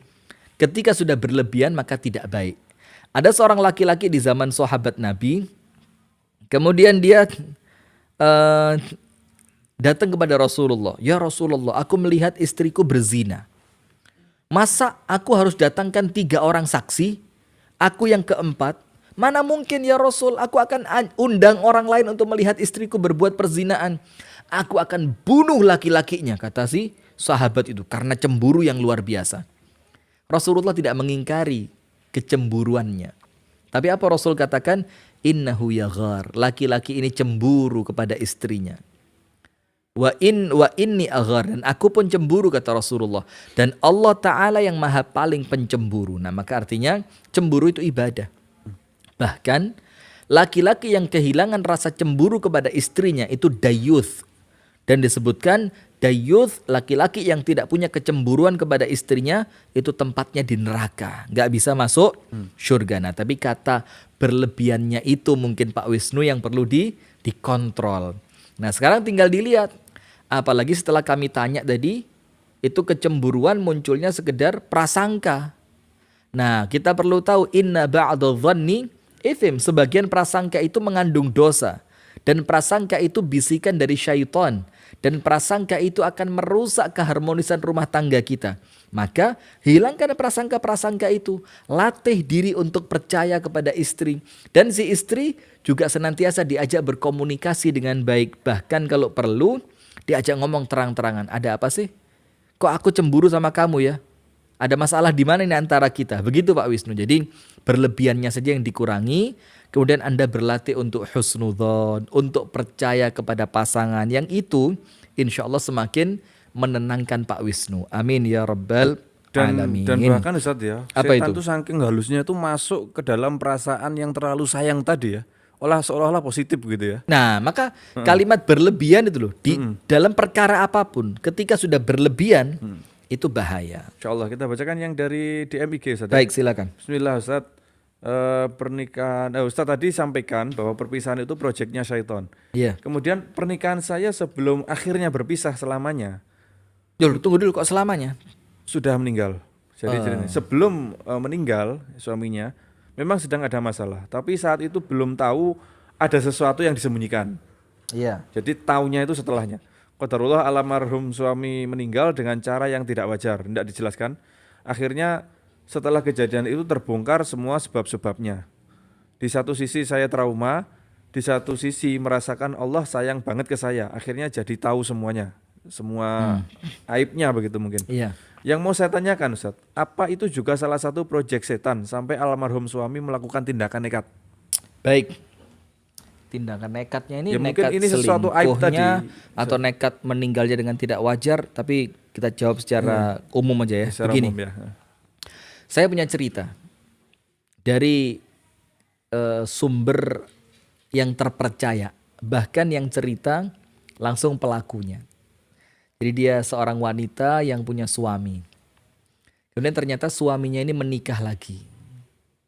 ketika sudah berlebihan maka tidak baik. Ada seorang laki-laki di zaman sahabat Nabi, kemudian dia eh, datang kepada Rasulullah, "Ya Rasulullah, aku melihat istriku berzina. Masa aku harus datangkan 3 orang saksi? Aku yang keempat. Mana mungkin ya Rasul, aku akan undang orang lain untuk melihat istriku berbuat perzinaan. Aku akan bunuh laki-lakinya," kata si sahabat itu, karena cemburu yang luar biasa. Rasulullah tidak mengingkari kecemburuannya. Tapi apa Rasul katakan? Innahu yaghar. Laki-laki ini cemburu kepada istrinya. Wa inni aghar, dan aku pun cemburu, kata Rasulullah, dan Allah Ta'ala yang maha paling pencemburu. Nah, maka artinya cemburu itu ibadah. Bahkan laki-laki yang kehilangan rasa cemburu kepada istrinya itu dayuth, dan disebutkan dayuth, laki-laki yang tidak punya kecemburuan kepada istrinya, itu tempatnya di neraka, nggak bisa masuk surga. Nah, tapi kata berlebihannya itu mungkin Pak Wisnu yang perlu dikontrol. Nah, sekarang tinggal dilihat. Apalagi setelah kami tanya tadi, itu kecemburuan munculnya sekedar prasangka. Nah, kita perlu tahu inna ba'dadh-dhanni ithim, sebagian prasangka itu mengandung dosa, dan prasangka itu bisikan dari syaitan, dan prasangka itu akan merusak keharmonisan rumah tangga kita. Maka hilangkan prasangka-prasangka itu, latih diri untuk percaya kepada istri, dan si istri juga senantiasa diajak berkomunikasi dengan baik, bahkan kalau perlu diajak ngomong terang-terangan. Ada apa sih? Kok aku cemburu sama kamu ya? Ada masalah di mana ini antara kita? Begitu Pak Wisnu. Jadi berlebihannya saja yang dikurangi, kemudian Anda berlatih untuk husnudzon, untuk percaya kepada pasangan, yang itu insya Allah semakin menenangkan Pak Wisnu. Amin ya rabbal alamin. Dan bahkan Ustaz ya, apa setan itu? tuh saking halusnya tuh masuk ke dalam perasaan yang terlalu sayang tadi ya, seolah-olah positif gitu ya. Nah, maka kalimat berlebihan itu loh, di dalam perkara apapun, ketika sudah berlebihan, itu bahaya. Insya Allah kita bacakan yang dari DMIG Ustaz. Baik, silakan. Bismillah Ustaz. Pernikahan Ustaz tadi sampaikan bahwa perpisahan itu proyeknya syaitan. Iya. Kemudian pernikahan saya sebelum akhirnya berpisah selamanya Tunggu dulu, kok selamanya? sudah meninggal. Jadi sebelum meninggal suaminya memang sedang ada masalah, tapi saat itu belum tahu ada sesuatu yang disembunyikan. Iya. Jadi taunya itu setelahnya. Qadarullah almarhum suami meninggal dengan cara yang tidak wajar, tidak dijelaskan. Akhirnya setelah kejadian itu terbongkar semua sebab-sebabnya. Di satu sisi saya trauma, di satu sisi merasakan Allah sayang banget ke saya. Akhirnya jadi tahu semuanya, semua aibnya begitu mungkin. Iya. Yang mau saya tanyakan Ustaz, apa itu juga salah satu proyek setan sampai almarhum suami melakukan tindakan nekat? Baik. Tindakan nekatnya ini Ya, mungkin nekat ini sesuatu aib selingkuhnya tadi. atau nekat meninggalnya dengan tidak wajar, tapi kita jawab secara umum aja ya. Secara Begini. umum ya. Saya punya cerita dari sumber yang terpercaya, bahkan yang cerita langsung pelakunya. Jadi dia seorang wanita yang punya suami. Kemudian ternyata suaminya ini menikah lagi.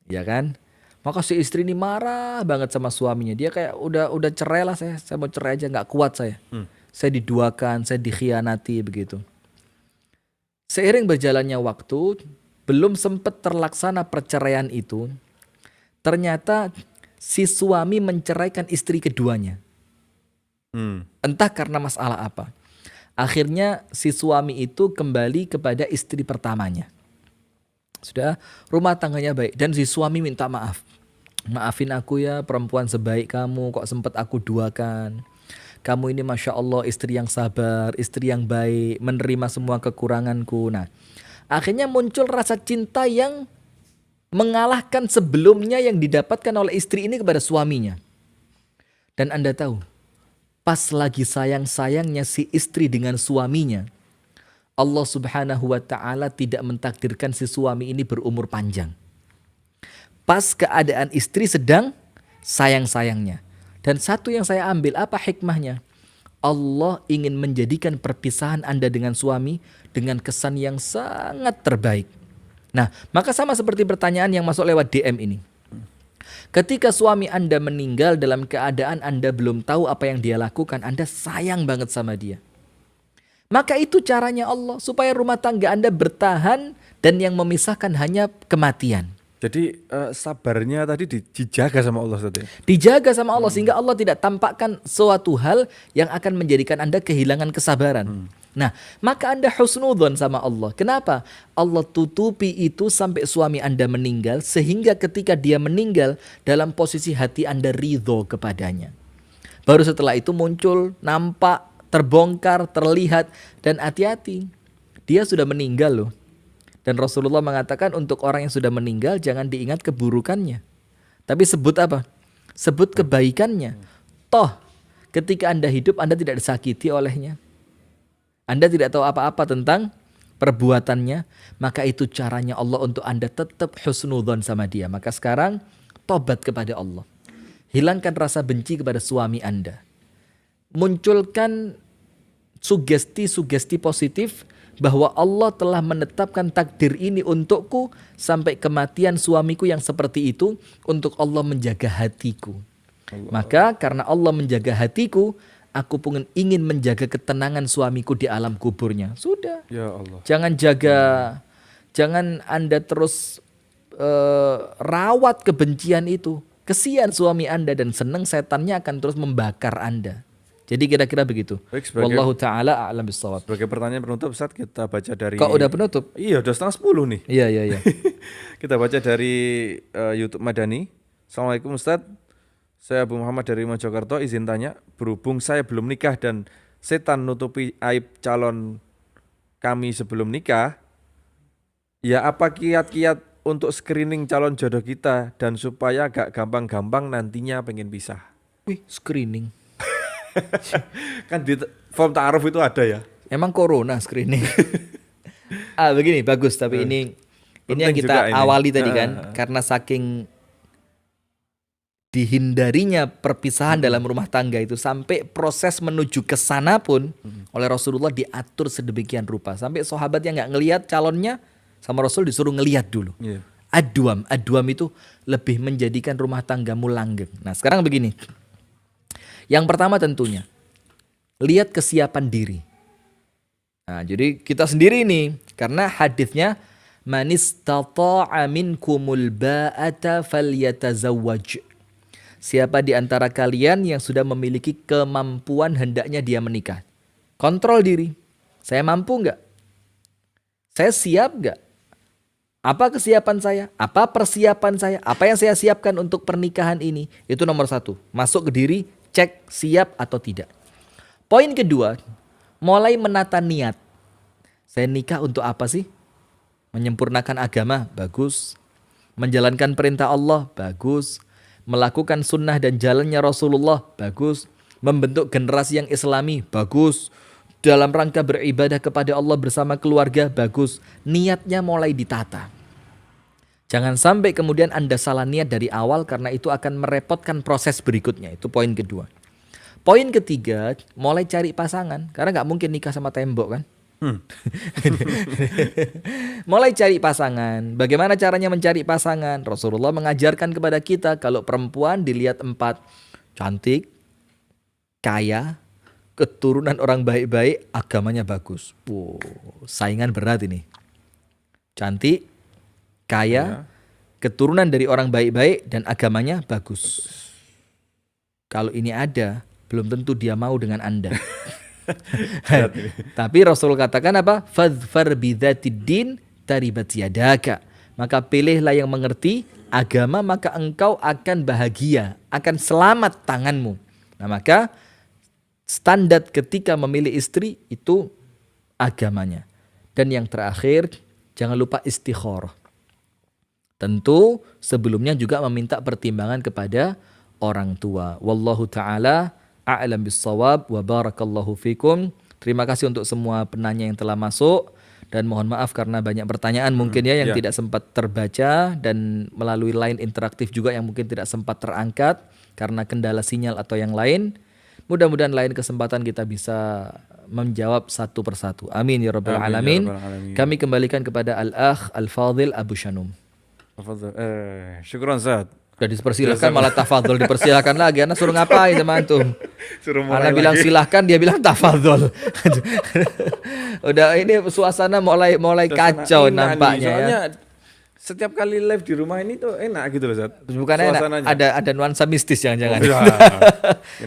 Ya kan? Maka si istri ini marah banget sama suaminya. Dia kayak udah cerai lah, saya mau cerai aja, nggak kuat saya. Saya diduakan, saya dikhianati begitu. Seiring berjalannya waktu, belum sempat terlaksana perceraian itu, ternyata si suami menceraikan istri keduanya. Entah karena masalah apa. Akhirnya si suami itu kembali kepada istri pertamanya. Sudah, rumah tangganya baik, dan si suami minta maaf. Maafin aku ya, perempuan sebaik kamu kok sempat aku duakan. Kamu ini Masya Allah istri yang sabar, istri yang baik, menerima semua kekuranganku. Nah, akhirnya muncul rasa cinta yang mengalahkan sebelumnya yang didapatkan oleh istri ini kepada suaminya. Dan Anda tahu, pas lagi sayang-sayangnya si istri dengan suaminya, Allah Subhanahu wa ta'ala tidak mentakdirkan si suami ini berumur panjang. Pas keadaan istri sedang sayang-sayangnya. Dan satu yang saya ambil, apa hikmahnya? Allah ingin menjadikan perpisahan Anda dengan suami dengan kesan yang sangat terbaik. Nah, maka sama seperti pertanyaan yang masuk lewat DM ini. Ketika suami Anda meninggal dalam keadaan Anda belum tahu apa yang dia lakukan, Anda sayang banget sama dia. Maka itu caranya Allah supaya rumah tangga Anda bertahan dan yang memisahkan hanya kematian. Jadi sabarnya tadi dijaga sama Allah Ustaz ya? Dijaga sama Allah sehingga Allah tidak tampakkan suatu hal yang akan menjadikan Anda kehilangan kesabaran. Nah, maka Anda husnudzon sama Allah. Kenapa? Allah tutupi itu sampai suami Anda meninggal sehingga ketika dia meninggal dalam posisi hati Anda ridho kepadanya. Baru setelah itu muncul, nampak, terbongkar, terlihat, dan hati-hati. Dia sudah meninggal loh. Dan Rasulullah mengatakan untuk orang yang sudah meninggal jangan diingat keburukannya. Tapi sebut apa? Sebut kebaikannya. Toh ketika Anda hidup Anda tidak disakiti olehnya. Anda tidak tahu apa-apa tentang perbuatannya. Maka itu caranya Allah untuk Anda tetap husnudzon sama dia. Maka sekarang tobat kepada Allah. Hilangkan rasa benci kepada suami Anda. Munculkan sugesti-sugesti positif bahwa Allah telah menetapkan takdir ini untukku sampai kematian suamiku yang seperti itu untuk Allah menjaga hatiku. Maka karena Allah menjaga hatiku, aku pun ingin menjaga ketenangan suamiku di alam kuburnya. Sudah. Ya Allah. Jangan Anda terus rawat kebencian itu. Kesian suami Anda dan senang setannya akan terus membakar Anda. Jadi kira-kira begitu. Baik, Wallahu ta'ala a'lam bishawab. Sebagai pertanyaan penutup Ustaz, kita baca dari... Kok udah penutup? Iya, udah 9:30 nih. Iya. Kita baca dari YouTube Madani. Assalamualaikum Ustaz. Saya Abu Muhammad dari Mojokerto, izin tanya, berhubung saya belum nikah dan setan nutupi aib calon kami sebelum nikah, ya apa kiat-kiat untuk screening calon jodoh kita dan supaya gak gampang-gampang nantinya pengen pisah? Wih, screening. Kan di form ta'aruf itu ada ya. Emang corona screening. Begini bagus tapi ini yang kita awali tadi kan karena saking dihindarinya perpisahan dalam rumah tangga itu sampai proses menuju ke sana pun oleh Rasulullah diatur sedemikian rupa sampai sahabat yang nggak ngelihat calonnya sama Rasul disuruh ngelihat dulu. Yeah. Aduam itu lebih menjadikan rumah tanggamu langgeng. Nah sekarang begini. Yang pertama tentunya, lihat kesiapan diri. Nah, jadi kita sendiri nih, karena hadisnya, man istata'a minkumul ba'ata falyatazawwaj. Siapa di antara kalian yang sudah memiliki kemampuan hendaknya dia menikah. Kontrol diri. Saya mampu nggak? Saya siap nggak? Apa kesiapan saya? Apa persiapan saya? Apa yang saya siapkan untuk pernikahan ini? Itu nomor 1. Masuk ke diri. Cek siap atau tidak. Poin kedua, mulai menata niat. Saya nikah untuk apa sih? Menyempurnakan agama, bagus. Menjalankan perintah Allah, bagus. Melakukan sunnah dan jalannya Rasulullah, bagus. Membentuk generasi yang islami, bagus. Dalam rangka beribadah kepada Allah bersama keluarga, bagus. Niatnya mulai ditata. Jangan sampai kemudian Anda salah niat dari awal karena itu akan merepotkan proses berikutnya. Itu poin kedua. Poin ketiga, mulai cari pasangan. Karena nggak mungkin nikah sama tembok kan. Mulai cari pasangan. Bagaimana caranya mencari pasangan? Rasulullah mengajarkan kepada kita kalau perempuan dilihat 4. Cantik, kaya, keturunan orang baik-baik, agamanya bagus. Wow, saingan berat ini. Cantik, kaya, keturunan dari orang baik-baik dan agamanya bagus. Kalau ini ada, belum tentu dia mau dengan Anda. Tapi Rasul katakan apa? Fadfar bidzatid din taribat yadaka. Maka pilihlah yang mengerti agama, maka engkau akan bahagia, akan selamat tanganmu. Nah, maka standar ketika memilih istri itu agamanya. Dan yang terakhir, jangan lupa istikharah. Tentu sebelumnya juga meminta pertimbangan kepada orang tua. Wallahu ta'ala a'lam bissawab wa barakallahu fikum. Terima kasih untuk semua penanya yang telah masuk. Dan mohon maaf karena banyak pertanyaan mungkin ya yang tidak sempat terbaca. Dan melalui line interaktif juga yang mungkin tidak sempat terangkat karena kendala sinyal atau yang lain. Mudah-mudahan lain kesempatan kita bisa menjawab satu persatu. Amin ya rabbal alamin. Kami kembalikan kepada Al-Akh Al-Fadhil Abu Shanum. Syukran Ustaz. Udah dipersilahkan malah tafadhol, dipersilahkan lagi. Anak suruh ngapain sama antum? Anak bilang silahkan, dia bilang tafadhol. Udah ini suasana mulai kacau nampaknya. Soalnya setiap kali live di rumah ini tuh enak gitu loh, Ustaz. Bukannya enak, ada nuansa mistis jangan-jangan. Ya.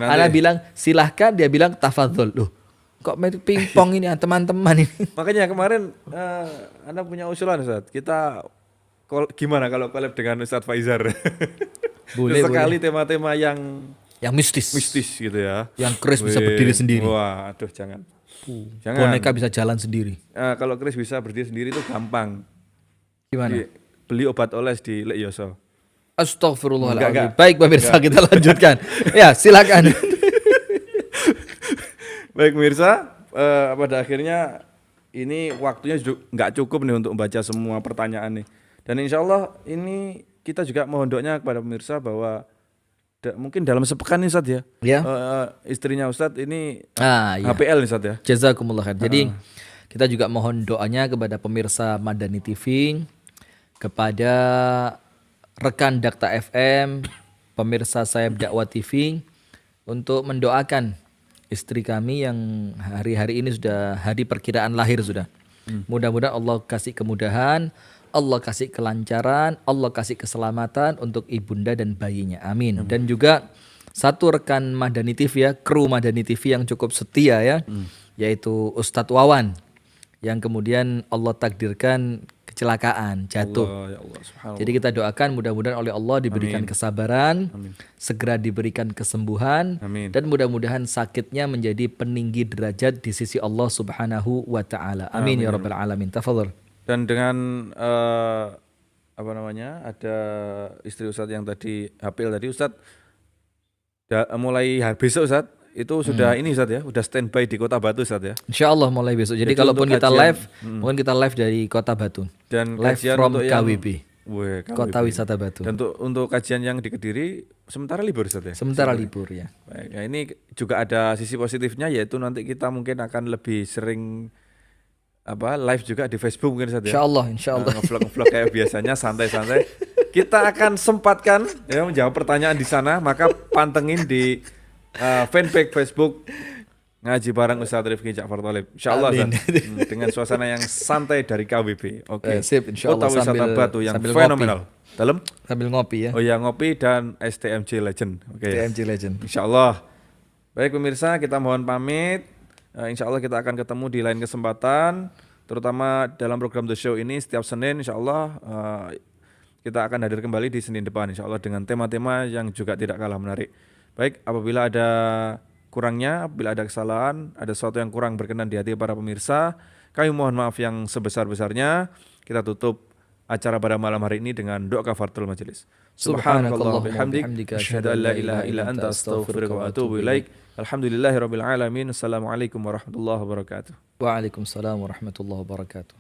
Ana bilang silahkan, dia bilang tafadhol. Loh, kok main pingpong ini teman-teman ini? Makanya kemarin Anda punya usulan, Ustaz. Kita gimana kalau collab dengan Ustaz Faizar? Boleh, sekali tema-tema yang mistis gitu ya. Yang Chris bisa berdiri sendiri. Wah, aduh jangan. Boneka bisa jalan sendiri. Kalau Chris bisa berdiri sendiri itu gampang. Gimana? Beli obat oles di Lek Yoso. Astagfirullahaladzim. Baik pemirsa, kita lanjutkan. Ya, silakan. Baik pemirsa, pada akhirnya ini waktunya nggak cukup nih untuk membaca semua pertanyaan nih. Dan insya Allah ini kita juga mohon doanya kepada pemirsa bahwa mungkin dalam sepekan nih Ustadz ya. Ya. Istrinya Ustadz ini iya. HPL nih Ustadz ya. Jazakumullah khair. Jadi kita juga mohon doanya kepada pemirsa Madani TV, kepada rekan Dakta FM, pemirsa Sayap Dakwah TV, untuk mendoakan istri kami yang hari-hari ini sudah hari perkiraan lahir sudah. Mudah-mudahan Allah kasih kemudahan, Allah kasih kelancaran, Allah kasih keselamatan untuk ibunda dan bayinya. Amin. Dan juga satu rekan Madani TV ya, kru Madani TV yang cukup setia ya, yaitu Ustadz Wawan, yang kemudian Allah takdirkan kecelakaan, jatuh. Allah, ya Allah, subhanallah. Jadi kita doakan mudah-mudahan oleh Allah diberikan kesabaran, segera diberikan kesembuhan, dan mudah-mudahan sakitnya menjadi peninggi derajat di sisi Allah Subhanahu wa taala. Amin ya rabbal alamin. Tafadhol. Dan dengan ada istri Ustadz yang tadi HPL tadi, Ustadz mulai besok Ustadz itu sudah ini Ustadz ya, udah standby di Kota Batu Ustadz ya. Insya Allah mulai besok. Jadi kalaupun kita live, mungkin kita live dari Kota Batu. Dan live from KWB. KWB. Kota Wisata Batu. Dan untuk kajian yang di Kediri sementara libur Ustadz ya. Sementara libur ya. Baik, ya ini juga ada sisi positifnya, yaitu nanti kita mungkin akan lebih sering live juga di Facebook mungkin Ustadz ya. Insya Allah. Ngevlog kayak biasanya santai-santai. Kita akan sempatkan ya menjawab pertanyaan di sana, maka pantengin di fanpage Facebook Ngaji Bareng Ustadz Rifki Ja'far Thalib. Insyaallah dengan suasana yang santai dari KWB. Oke. Sip, insyaallah. Kota Wisata Batu yang fenomenal. Dalam? Sambil ngopi ya. Oh ya, ngopi dan STMJ Legend. Oke. STMJ Legend. Insyaallah. Baik pemirsa, kita mohon pamit. Insyaallah kita akan ketemu di lain kesempatan, terutama dalam program The Show ini setiap Senin insyaallah kita akan hadir kembali di Senin depan insyaallah dengan tema-tema yang juga tidak kalah menarik. Baik, apabila ada kurangnya, apabila ada kesalahan, ada sesuatu yang kurang berkenan di hati para pemirsa, kami mohon maaf yang sebesar-besarnya. Kita tutup acara pada malam hari ini dengan doa kafaratul majelis. Subhanakallah bihamdik, asyhadu an la ilaha illa anta astaghfiruka wa atubu ilaik. Alhamdulillahirabbil alamin. Assalamualaikum warahmatullahi wabarakatuh. Waalaikumsalam warahmatullahi wabarakatuh.